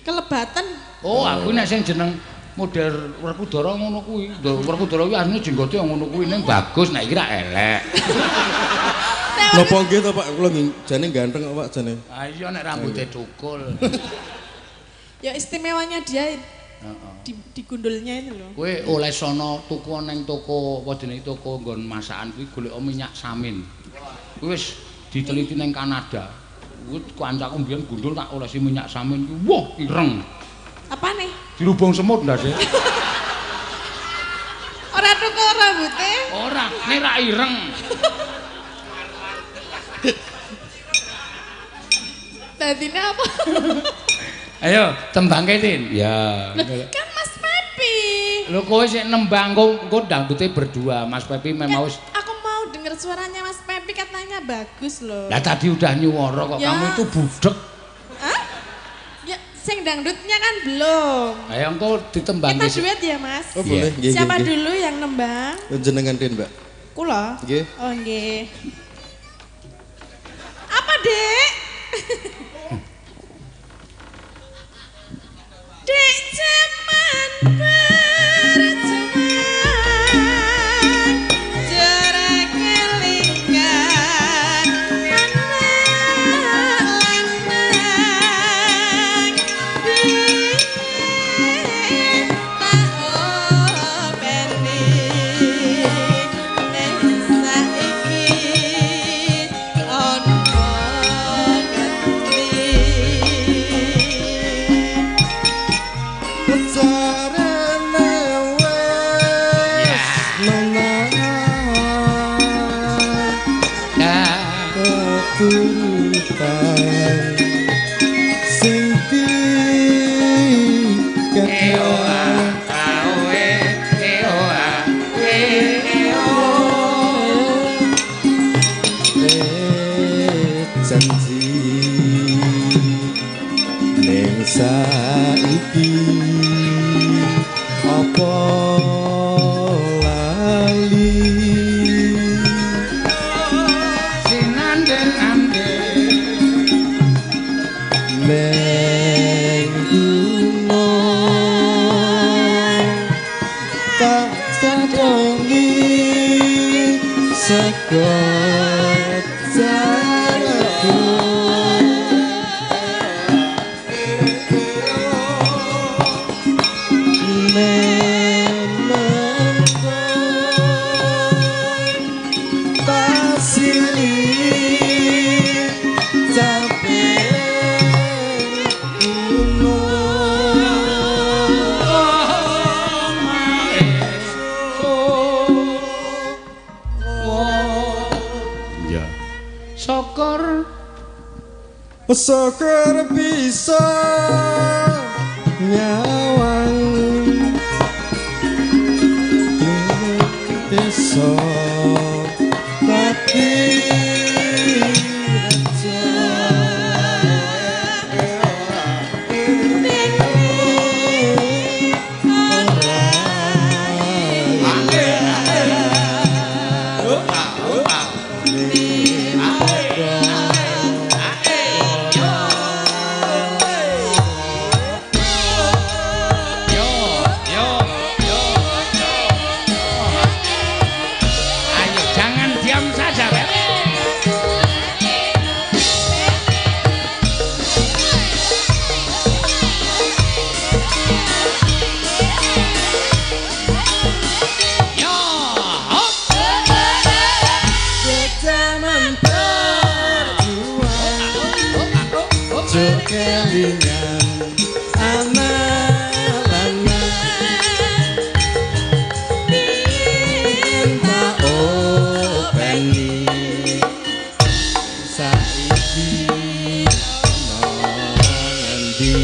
Speaker 5: Kelebatan.
Speaker 3: Oh, aku nek sing jeneng model Werkudara ngono kuwi. Werkudara kuwi asline jenggote ngono kuwi ning bagus, nek iki ra elek.
Speaker 2: Napa nggih to Pak? Kula jane ganteng kok Pak jane.
Speaker 3: Ah iya nek rambutnya cukul.
Speaker 5: Ya istimewanya dia di gundulnya itu loh.
Speaker 3: Kowe oleh sono tuku ning toko apa jenenge toko nggon masakan kuwi golek minyak samin. Kuwi wis diteliti ning Kanada. Kuwi kancaku mbiyen gundul tak olesi minyak samin kuwi. Wah, ireng.
Speaker 5: Apa nih?
Speaker 3: Dirubung semut ndak sih?
Speaker 5: Ora tukul rambutnya.
Speaker 3: Ora, nek ra ireng.
Speaker 5: Dadine apa?
Speaker 3: Ayo, tembangke Tin. Ya.
Speaker 5: Kan Mas Pepi.
Speaker 3: Lho kowe sik nembang engko dangdute berdua, Mas Pepi memang wis.
Speaker 5: Aku mau denger suaranya Mas Pepi katanya bagus loh.
Speaker 3: Lah tadi udah nyuwara kok
Speaker 5: Ya.
Speaker 3: kamu itu budek.
Speaker 5: Hah? Ya, sing dangdutnya kan belum.
Speaker 3: Ayo engko ditembangke.
Speaker 5: Kita duet ya, Mas.
Speaker 2: Oh, boleh. Nggih,
Speaker 5: Siapa
Speaker 2: nggih.
Speaker 5: dulu yang nembang?
Speaker 2: Jenengan Din, Mbak.
Speaker 5: Kula.
Speaker 2: Nggih.
Speaker 5: Oh, nggih. Apa, Dek? Dek jaman berjuang jarak ngelingkan anak-anak biyen tak openi nek saiki ono ngerti.
Speaker 2: Carane wis menang keturutan sing dikekang janji ning saiki apa lali Syukur bisa nyawang desa tapi kelingan anak-anak minta openi saiki ngendi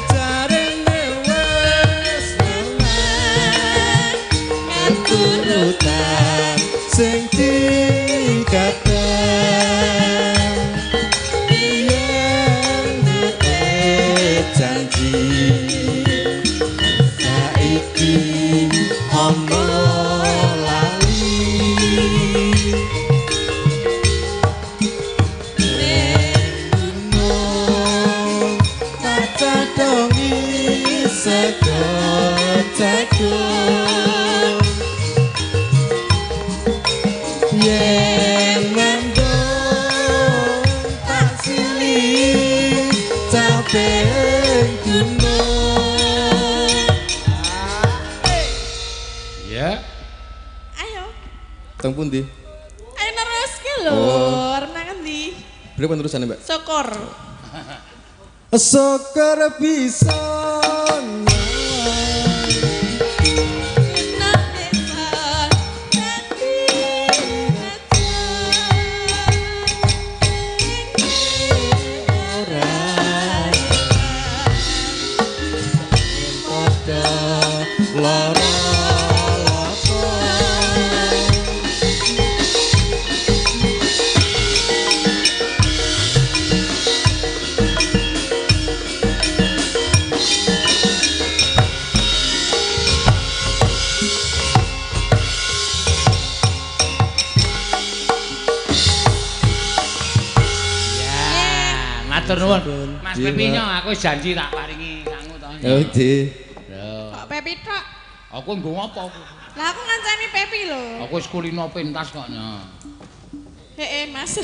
Speaker 2: jarene wis keturutan sing Teng pundi?
Speaker 5: Ayo neruske lho, arep nang endi?
Speaker 2: Berapa terusannya, Mbak?
Speaker 5: Syukur.
Speaker 2: Syukur bisa
Speaker 3: Matur nuwun. Mas Pepinyo aku janji tak paringi sangu to.
Speaker 2: Ya Di.
Speaker 5: Kok Pepi tok?
Speaker 3: Aku nggo apa aku?
Speaker 5: Lah aku ngancani Pepi lho.
Speaker 3: Aku wis kulino pentas kok nya.
Speaker 5: Heeh, Mas.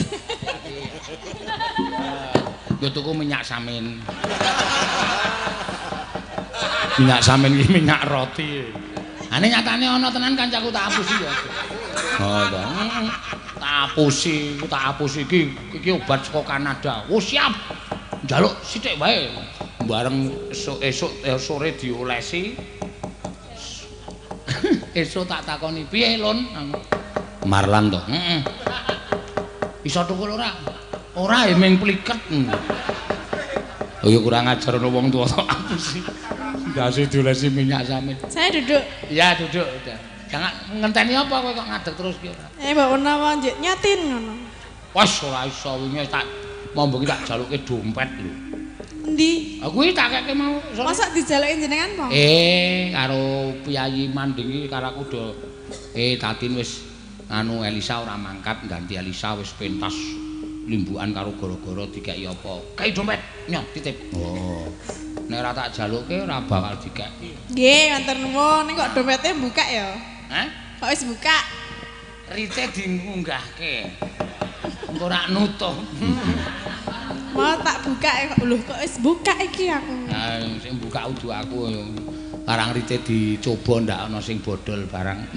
Speaker 3: Yo tuku minyak samin. Minyak samin iki minyak roti. Ane nyatane ana tenan kancaku tak apusi ya. Oh, ta. Tak apusi iki obat saka Kanada. Oh, siap. Njaluk sithik wae. Bareng esuk sore diolesi. Esuk tak takoni, "Piye, Lun?" Marlan to. Heeh. Iso tukul ora? Ora emeng pliket. Oh ya kurang ajar ono wong tuwa tok apusi. Ndase diolesi minyak samin.
Speaker 5: Saya duduk.
Speaker 3: Iya, duduk udah. Jangan ngenteni apa kowe kok ngadeg terus ki ora.
Speaker 5: Mbak Unawa njek nyatin ngono.
Speaker 3: Wes ora iso wingi tak mombo ki tak jaluke dompet lho.
Speaker 5: Endi?
Speaker 3: Aku iki tak keke mau.
Speaker 5: Masa dijaluke jenengan po?
Speaker 3: Karo Piyayi Manding iki karo aku do Tatin wis anu Elisa ora mangkat ganti Elisa wis pentas limbukan karo gara-gara dikeki apa. Kei dompet, nyot titip. Oh. Nek ora tak jaluke ora bakal dikeki.
Speaker 5: Nggih, matur nuwun. Nek kok dompete buka ya?
Speaker 3: Hah?
Speaker 5: Kok wis buka?
Speaker 3: Rite diunggahke. Engko ora nutup.
Speaker 5: Mau tak buka ya, lho kok wis buka iki aku.
Speaker 3: Nah, sing buka udu aku. Barang rite dicoba ndak ana sing bodol barang.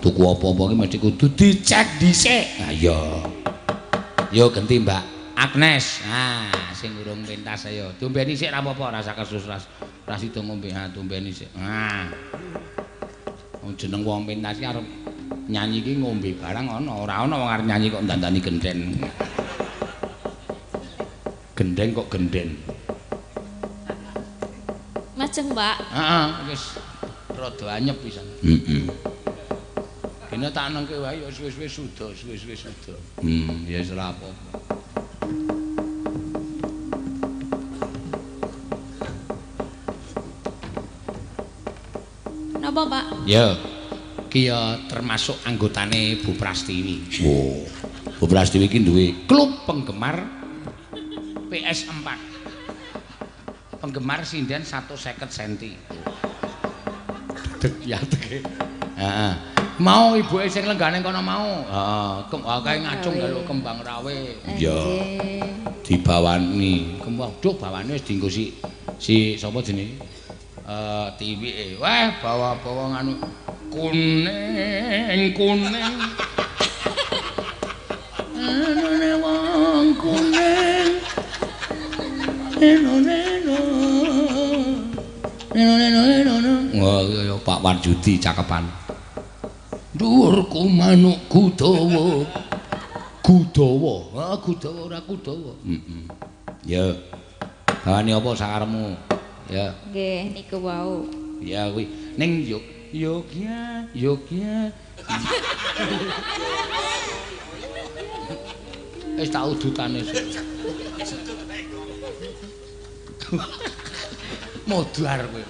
Speaker 3: Tuku apa-apa ki mesti kudu dicek dhisik. Ha iya. Yo ganti Mbak Agnes. Nah, sing urung pentas ayo. Tumbeni sik ra apa-apa, rasa kasus ras sida ngombe. Ha, tumbeni sik. Nah. Jeneng wong pentas ki arep nyanyi iki ngombe barang ora ana wong arep nyanyi kok ndandani genden. Gendeng kok genden.
Speaker 4: Majeng, Mbak.
Speaker 3: Heeh, wis rada anyep pisan. Kene tak nengke wae ya suwe-suwe suda, suwe-suwe suda. Ya wis ora apa-apa.
Speaker 4: Napa, Pak?
Speaker 3: Ya. Ki ya termasuk anggotane Bu Prastiwi. Oh. Bu Prastiwi iki duwe klub penggemar PS4. Penggemar sinden 150 cm. Dek ya dek. Heeh. Mau ibuke sing lenggane kono mau. Heeh, kae ngacung galo kembang rawe. Iya. Dibawani. Kembang duh bawane wis dienggo si sapa jenenge? Tiwike. Wah, bawa-bawa nganu kuning. Anone wong kuning. Neno. Wah, ya Pak Warjudi cakepan. Dhuwurku manukku dawa. Gudawa. Ah, Gudawa ora Kudawa. Ya. Bawani apa sakarepmu? Ya.
Speaker 4: Nggih, niku wau.
Speaker 3: Ya kuwi ning Yogya. Wis tak udutane. Modar kowe.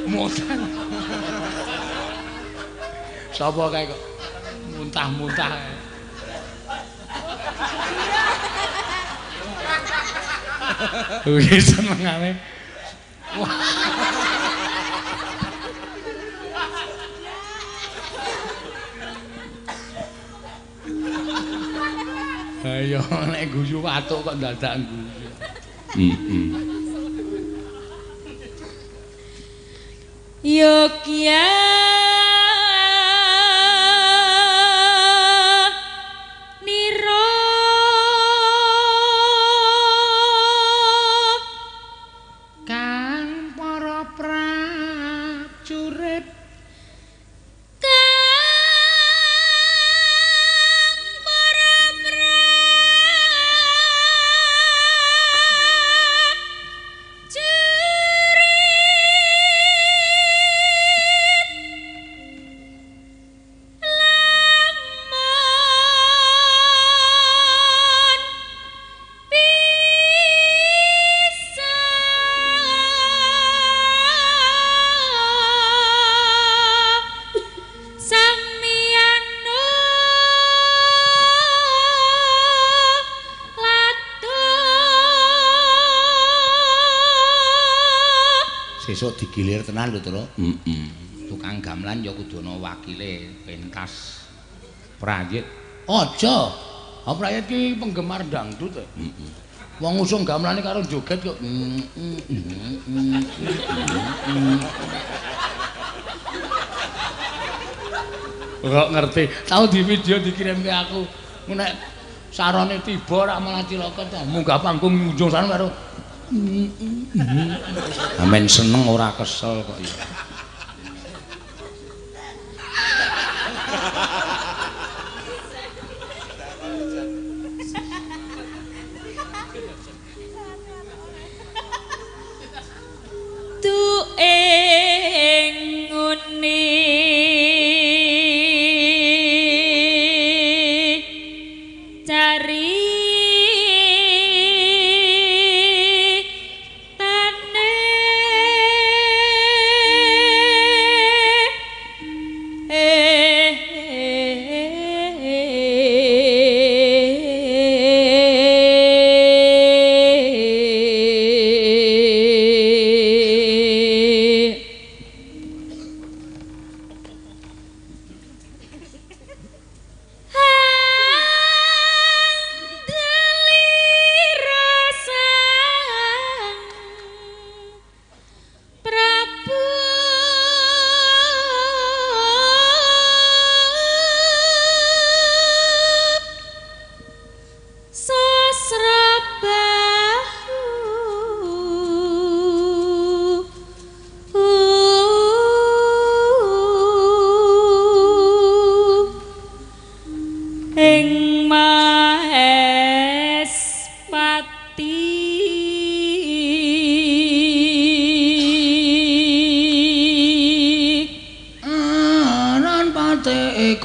Speaker 3: Modar. Sapa kae kok muntah-muntah. Wis senengane. Ayo nek guyu watuk kok dadak guyu.
Speaker 4: Yogya Niro
Speaker 3: Kang para prajurit sesuk digilir tenan lho, Tru. Tukang gamelan ya kudu ana wakile pentas prayit. Aja. Ah prayit ki penggemar dangdut. Wong ngusung gamelane karo joget kok. Kok ngerti. Tahu di video dikirim ke aku. Nek sarone tiba rak malah cilaka ta. Munggah panggung njung sana karo amen seneng ora kesel kok ya.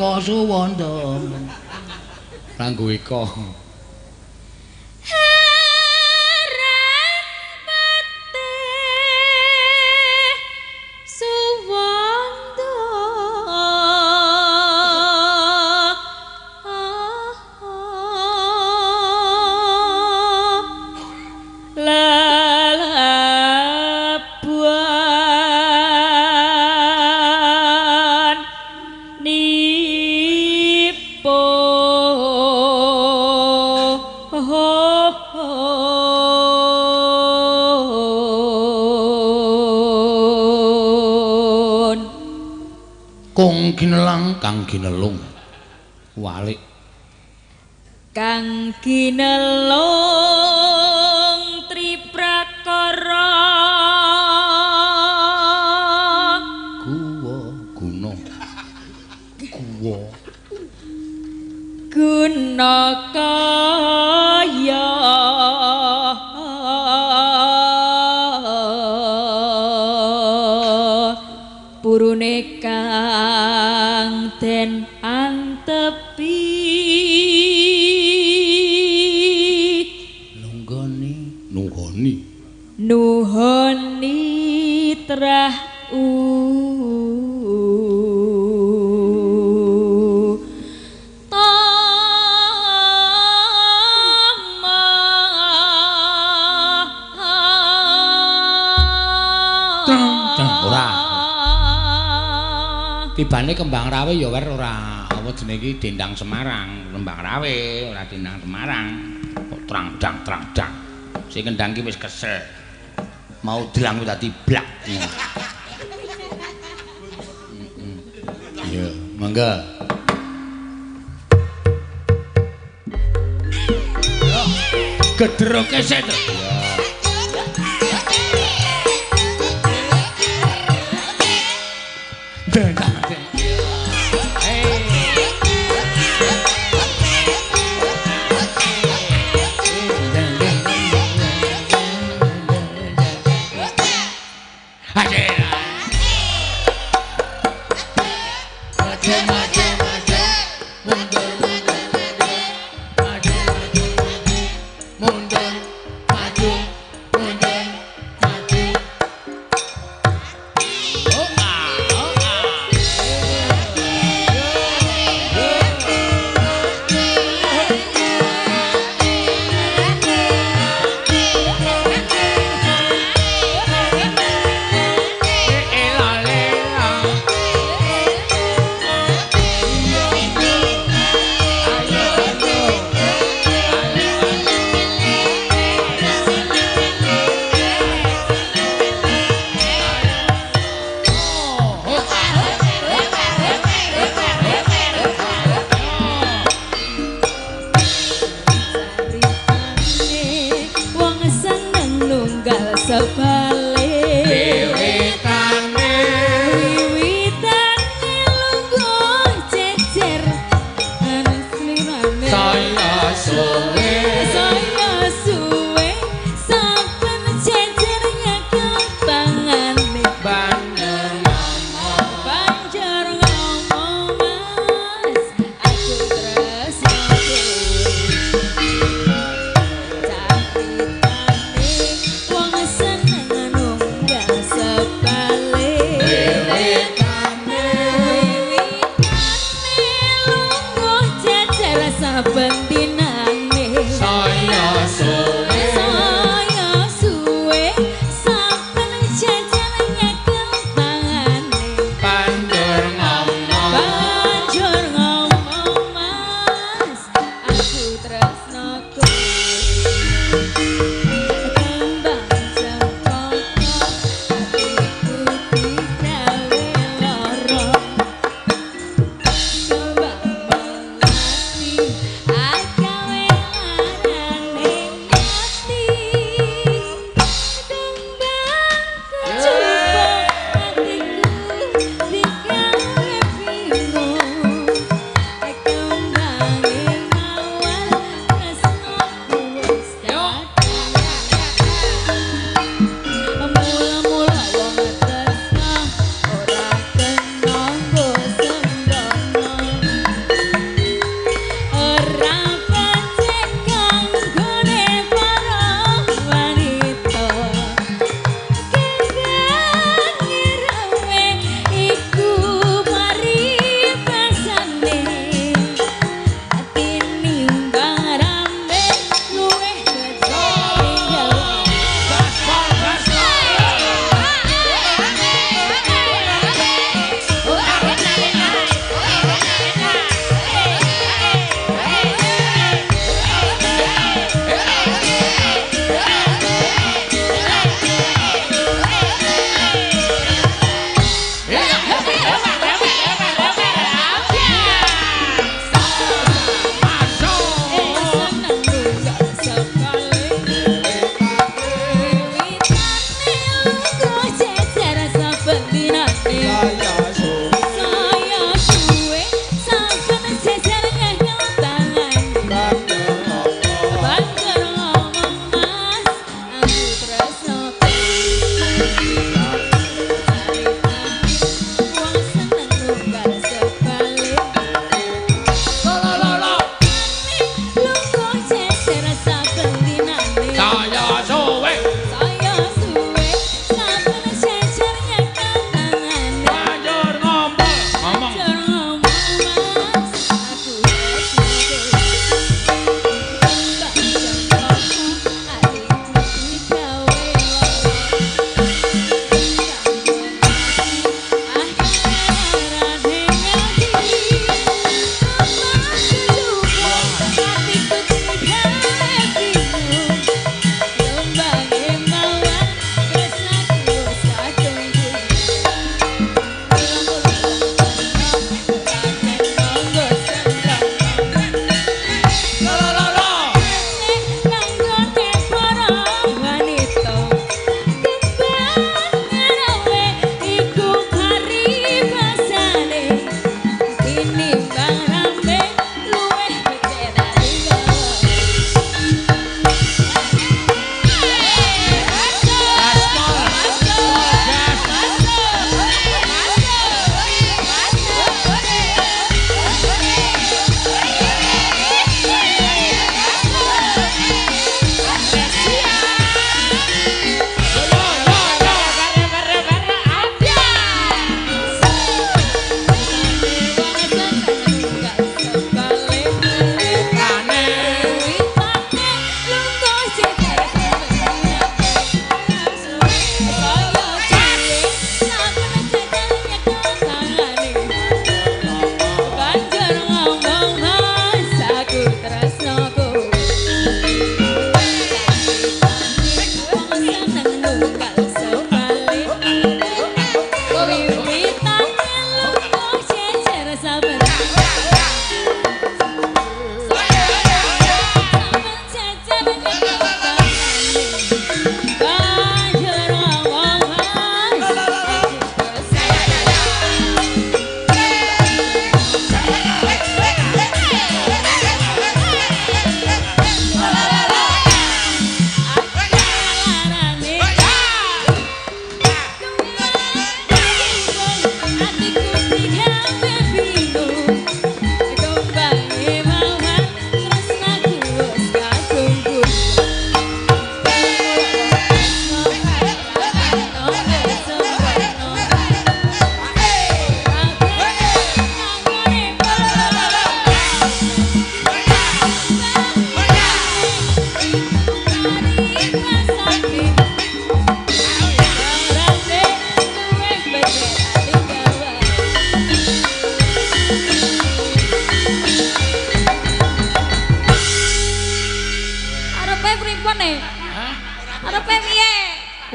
Speaker 3: Eko Suwanda. Kanggo Eko. Kong ginelang kang ginelung walik
Speaker 4: Kang ginelung triprakara
Speaker 3: guwa guna guwa
Speaker 4: guna kaya purune kang den antepi nuhoni trah
Speaker 3: tibane kembang rawe ya wer ora apa jenenge iki dendang Semarang kembang rawe ora dendang Semarang kok trang-trang sing kendang ki wis kesel mau dilang dadi blak iya mangga gedheroke sik to
Speaker 4: Wong seneng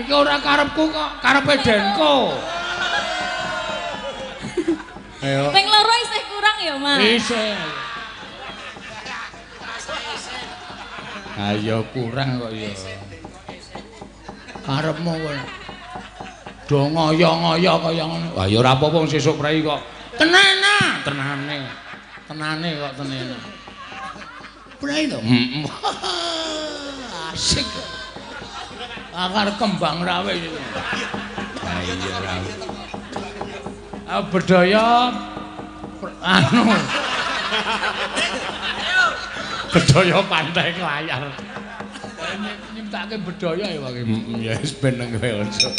Speaker 3: Iki ora karepku kok, karepe Denko. Ayo.
Speaker 4: Ping loro isih kurang ya, Mas.
Speaker 3: Isih. Ayo kurang kok ya. Karepmu kowe. Do ngoyo-ngoyo kaya ngono. Wah ya ora apa-apa wong sesuk prei kok. Tenane. Tenane kok tenene. Prei lho. Asik. Akar kembang rawe. Ha iya rawe. Bedaya anu. Bedaya pantai Kelayar. Nyiptake bedaya ya wae. Ya wis beneng kowe aja.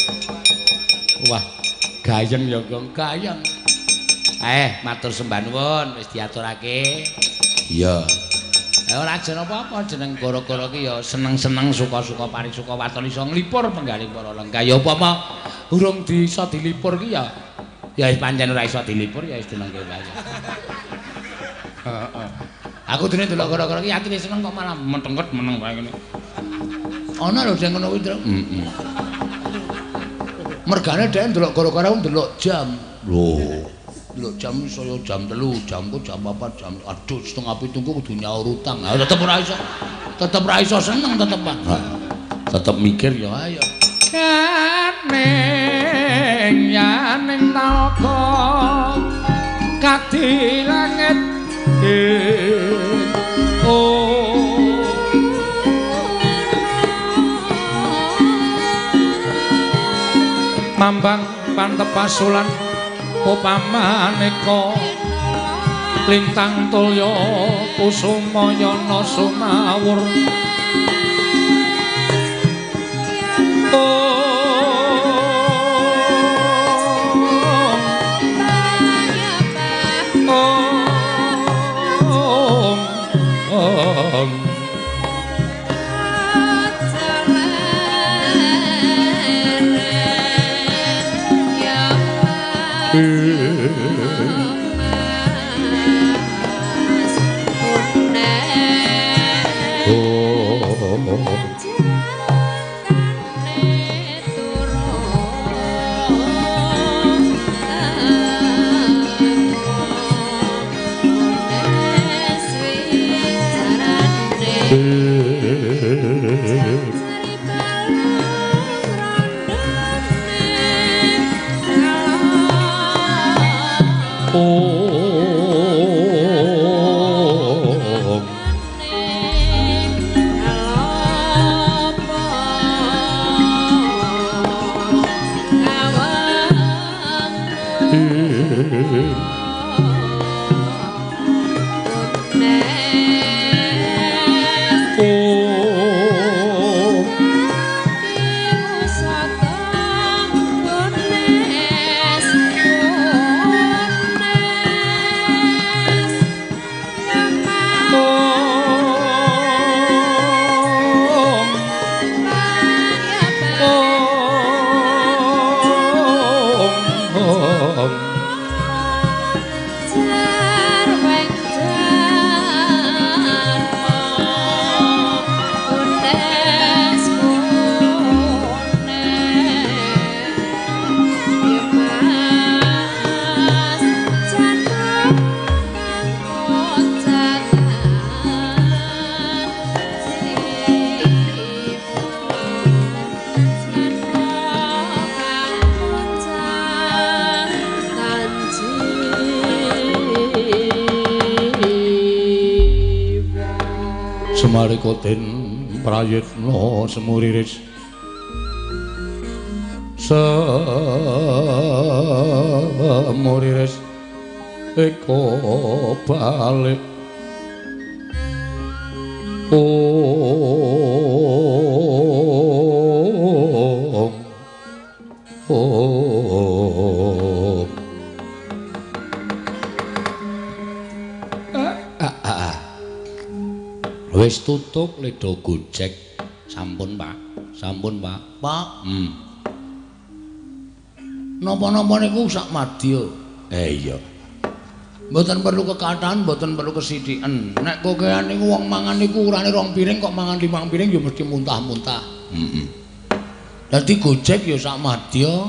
Speaker 3: Wah, gayeng ya Gong, gayeng. Matur sembah nuwun wis diaturake. Iya. Ora jen apa-apa jeneng gara-gara ki ya seneng-seneng suka-suka parisuka waton iso nglipur penggaling para lenggah. Ya upama urung bisa dilipur ki ya wis pancen ora iso dilipur ya wis jenenge wae. Heeh. Aku dene delok gara-gara ki atine seneng kok malah mentengket meneng wae ngene. Ana lho sing ngono kuwi, Tru. Heeh. Mergane dhek ndelok gara-gara ndelok jam. Lho. Delok jam saya jam 3, jamku jam 4, jam aduh setengah 7 kudu nyaur utang. Ah tetep ora iso. Tetep ora iso seneng tetepan. Tetep mikir ya ayo. Kaneng yaning naga kadi langit. Mambang pantepasulan upamaneka lintang tulya kusumayana sumawur Semarikoten prayitna semuriris semuriris eko balik wis tutup Ledo Gojek. Sampun, Pak. Sampun, Pak. Pak. Napa-napa niku sak madya. Iya. Mboten perlu kekathan, mboten perlu kesithiken. Nek kokean niku wong mangan niku urane 2 piring kok mangan 5 piring ya mesti muntah-muntah. Dadi Gojek ya sak madya.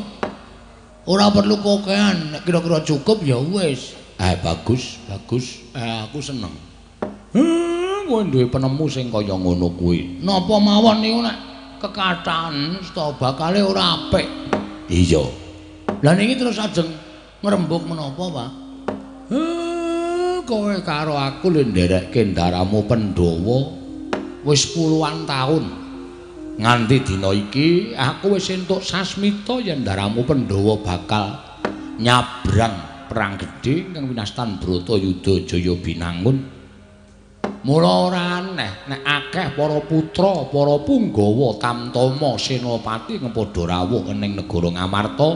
Speaker 3: Ora perlu kokean, nek kira-kira cukup ya wis. Bagus, bagus. Aku seneng. Kowe duwe penemu sing kaya ngono kuwi. Napa mawon niku nek kekathah sta bakale ora apik. Iya. Lah niki terus ajeng ngrembug menapa, Pak? Kowe karo aku lho nderekke ndaramu Pandhawa wis puluhan taun. Nganti dina iki aku wis entuk sasmita yen ndaramu Pandhawa bakal nyabrang perang gedhe kang winastan Bratayuda Jaya Binangun. Mula ora aneh nek akeh para putra, para punggawa Tamtama Senapati ngepadha rawuh ning negara Ngamarta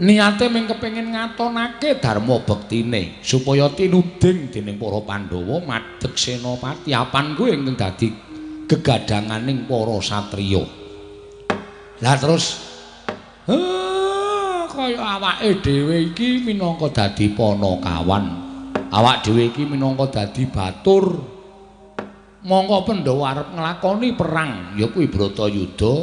Speaker 3: niate mung kepengin ngatonake dharma bektine supaya tinuding dening para Pandhawa madheg Senapati apan kuwi ingkang dadi gegadhanganing para satriya. Lah terus kaya awake dhewe iki minangka dadi Panakawan. Awak dhewe iki minangka dadi batur. Monggo Pandhawa arep nglakoni perang ya kuwi Bratayuda.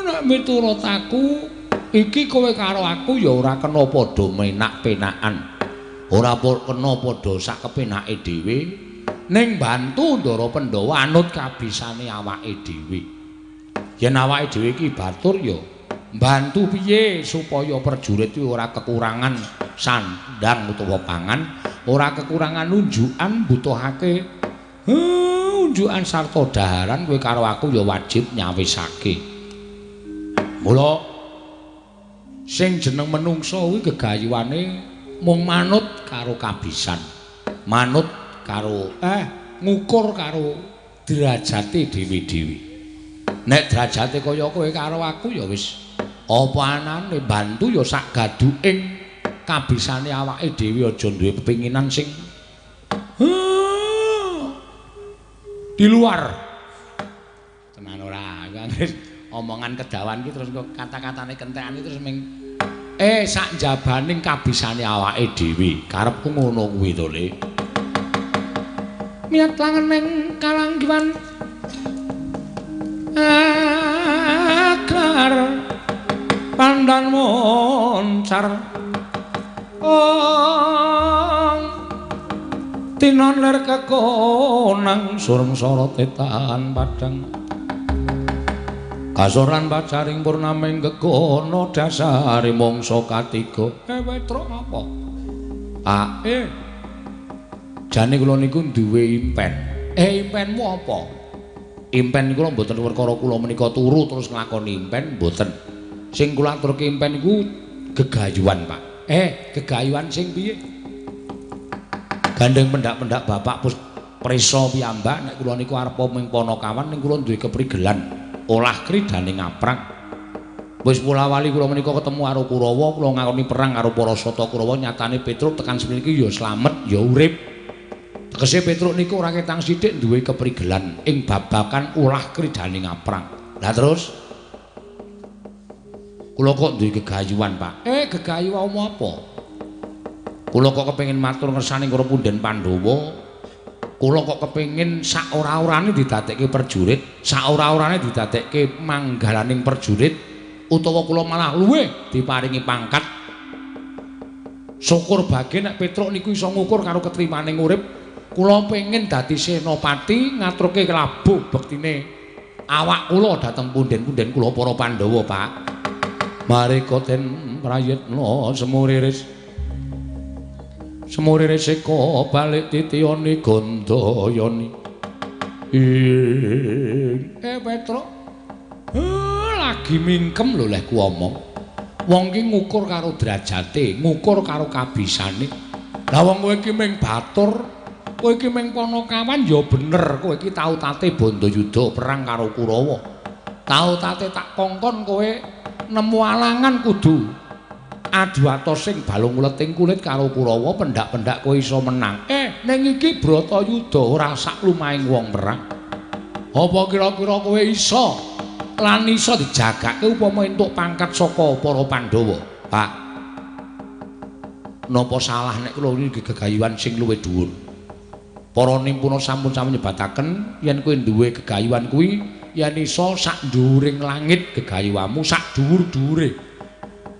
Speaker 3: Nek miturut aku iki kowe karo aku ya ora kena padha menak-penakan. Ora kena padha sak kepenake dhewe ning bantu Ndara Pandhawa anut kabisane awake dhewe. Yen awake dhewe iki batur ya mbantu piye supaya prajurit iki ora kekurangan sandang utawa pangan, ora kekurangan unjukan, butuhake unjukan sarta daharan, kowe karo aku ya wajib nyawisake. Mula sing jeneng menungsa kuwi gegayuhane mung manut karo kabisan, manut karo ngukur karo derajate dhewe-dhewe. Nek derajate kaya kowe karo aku ya wis apa anane bantu ya sak gaduking kabisane awake dhewe aja duwe pepinginan sing di luar. Tenan ora omongan kedawan iki terus kok kata-katane kentekan iki terus ming sak jabaning kabisane awake dhewe. Karepku ngono kuwi to, Le. Miat langening kalanggiwan akar pandan moncar tinon ler kekonang sureng sorot tetan padang kasoran pacaring purnaming gegono dasari mongso katiga Petruk apa? Jane kula niku duwe impen. Impenmu apa? Impen niku mboten perkara kula menika turu terus nglakoni impen mboten. Sing kula aturke impen niku gegayuhan, Pak. Gegayuhan sing piye? Gandeng pendak-pendak Bapak Prisa piyambak nek kula niku arep ming Panakawan ning kula duwe keprigelan olah kridane ngaprang. Wis mula wali kula menika ketemu karo Kurawa, kula ngakoni perang karo para Sata Kurawa, nyatane Petruk tekan semriki ya slamet ya urip. Tegese Petruk niku ora ketang sithik duwe keprigelan ing babagan olah kridane ngaprang. Lah terus kula kok duwe gegayuhan, Pak. Gegayuhan apa? Kula kok kepengin matur ngersani karo Punden Pandhawa. Kula kok kepengin sak ora-orane didadekke prajurit, sak ora-orane didadekke manggalaning prajurit, utawa kula malah luwih diparingi pangkat. Syukur bagian nek Petruk niku iso ngukur karo ketrimaning urip. Kula pengin dadi senopati ngaturke kelabuh bektine awak kula dhateng punden-punden kula para Pandhawa, Pak. Marika den prayitna semuriris seka balik titiyane Gandayani. Petruk lagi mingkem lho leh ku omong. Wong ki ngukur karo derajate, ngukur karo kabisane. Lah wong kowe iki ming batur, kowe iki ming Panakawan ya bener, kowe iki tau tate Bandayuda perang karo Kurawa. Tau tate tak kongkon kowe nemu alangan kudu adu atos sing balung uleting kulit karo Kurawa, pendak-pendak kowe iso menang. Ning iki Bratayuda ora sak lumahing wong perang. Apa kira-kira kowe iso lan iso dijagake upama entuk pangkat saka para Pandhawa, Pak? Napa salah nek kula iki gegayuhan sing luwih dhuwur? Para nimpuna sampun sami nyebataken yen kowe duwe gegayuhan kuwi yen iso sak dhuwuring langit gegayuwamu sak dhuwur-dhuwure.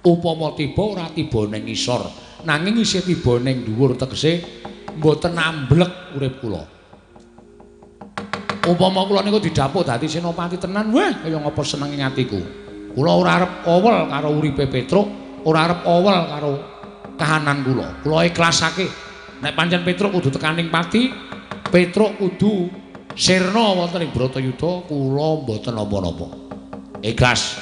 Speaker 3: Upama tiba ora tiba ning isor, nanging isih tiba ning dhuwur tegese mboten amblek urip kula. Upama kula niku didapuk dadi senopati tenan, wah kaya ngapa senenge atiku. Kula ora arep owel karo uripe Petruk, ora arep owel karo kahanan kula. Kula ikhlasake. Nek pancen Petruk kudu tekaning pati, Petruk kudu sirna wonten ing Bratayuda, kula mboten napa-napa. Ikhlas.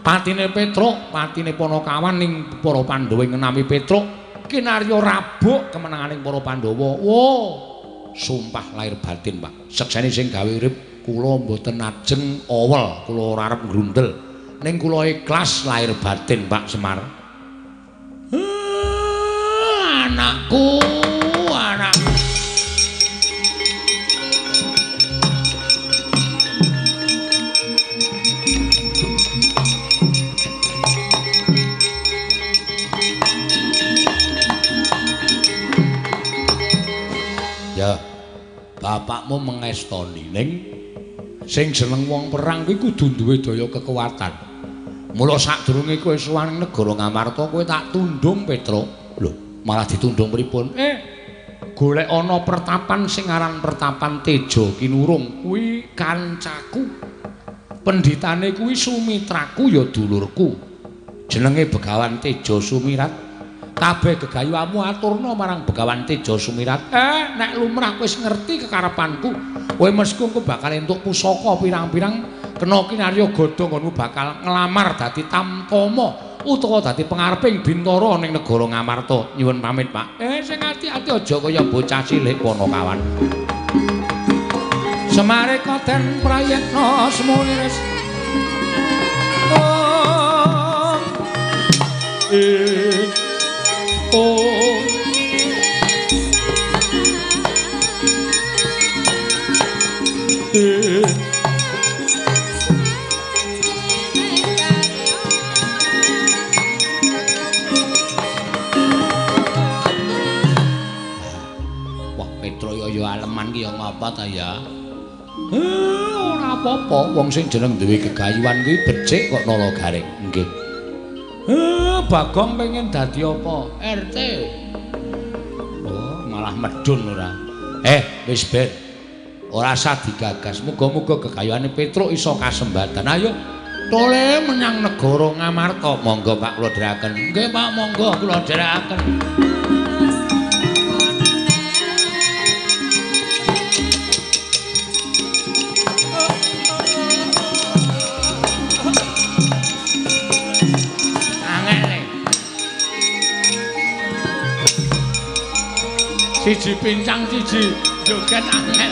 Speaker 3: Patine Petruk, patine Panakawan ning para Pandhawa ngenami Petruk, kinarya rabuk kemenanganing para Pandhawa. Wo, sumpah lahir batin, Pak. Seksene sing gawe urip kula mboten ajeng owel, kula ora arep grundel. Ning kula ikhlas lahir batin, Pak Semar. Anakku, anakku. Ya, bapakmu mengestoni ning sing seneng wong perang kuwi kudu duwe daya kekuatan. Mula sadurunge kowe sowan negara Ngamarta kowe tak tundung Petruk. Lho, malah ditundung pripun? Golek ana pertapan sing aran Pertapan Teja Kinurung kuwi kancaku. Pendhitane kuwi sumitraku ya dulurku. Jenenge Begawan Teja Sumirat. Kabeh gegayuwamu aturna marang Begawan Teja Sumirat. Nek lumrah wis ngerti kekarepanku, kowe mesti engko bakal entuk pusaka pirang-pirang kena kinarya godha nggonmu bakal ngelamar dadi tamtama utawa dadi pengareping Bintara ning negara Ngamarta. Nyuwun pamit, Pak. Sing ati-ati aja kaya bocah cilik Panakawan. Semare koden prayekna semunis. Wah, Petruk ya aleman ki ya ngapa ta ya? Ora apa-apa, wong sing jeneng duwe gegayuhan kuwi becik kok nala garing. Nggih. Bagong pengen dadi apa? RT. Oh, malah medun ora. Wis ben. Ora usah digagas. Muga-muga gegayuhane Petruk iso kasembatan. Ayo tole menyang negara Ngamarta. Monggo Pak kula dherekaken. Nggih Pak, monggo kula dherekaken. Siji pincang siji joget angel.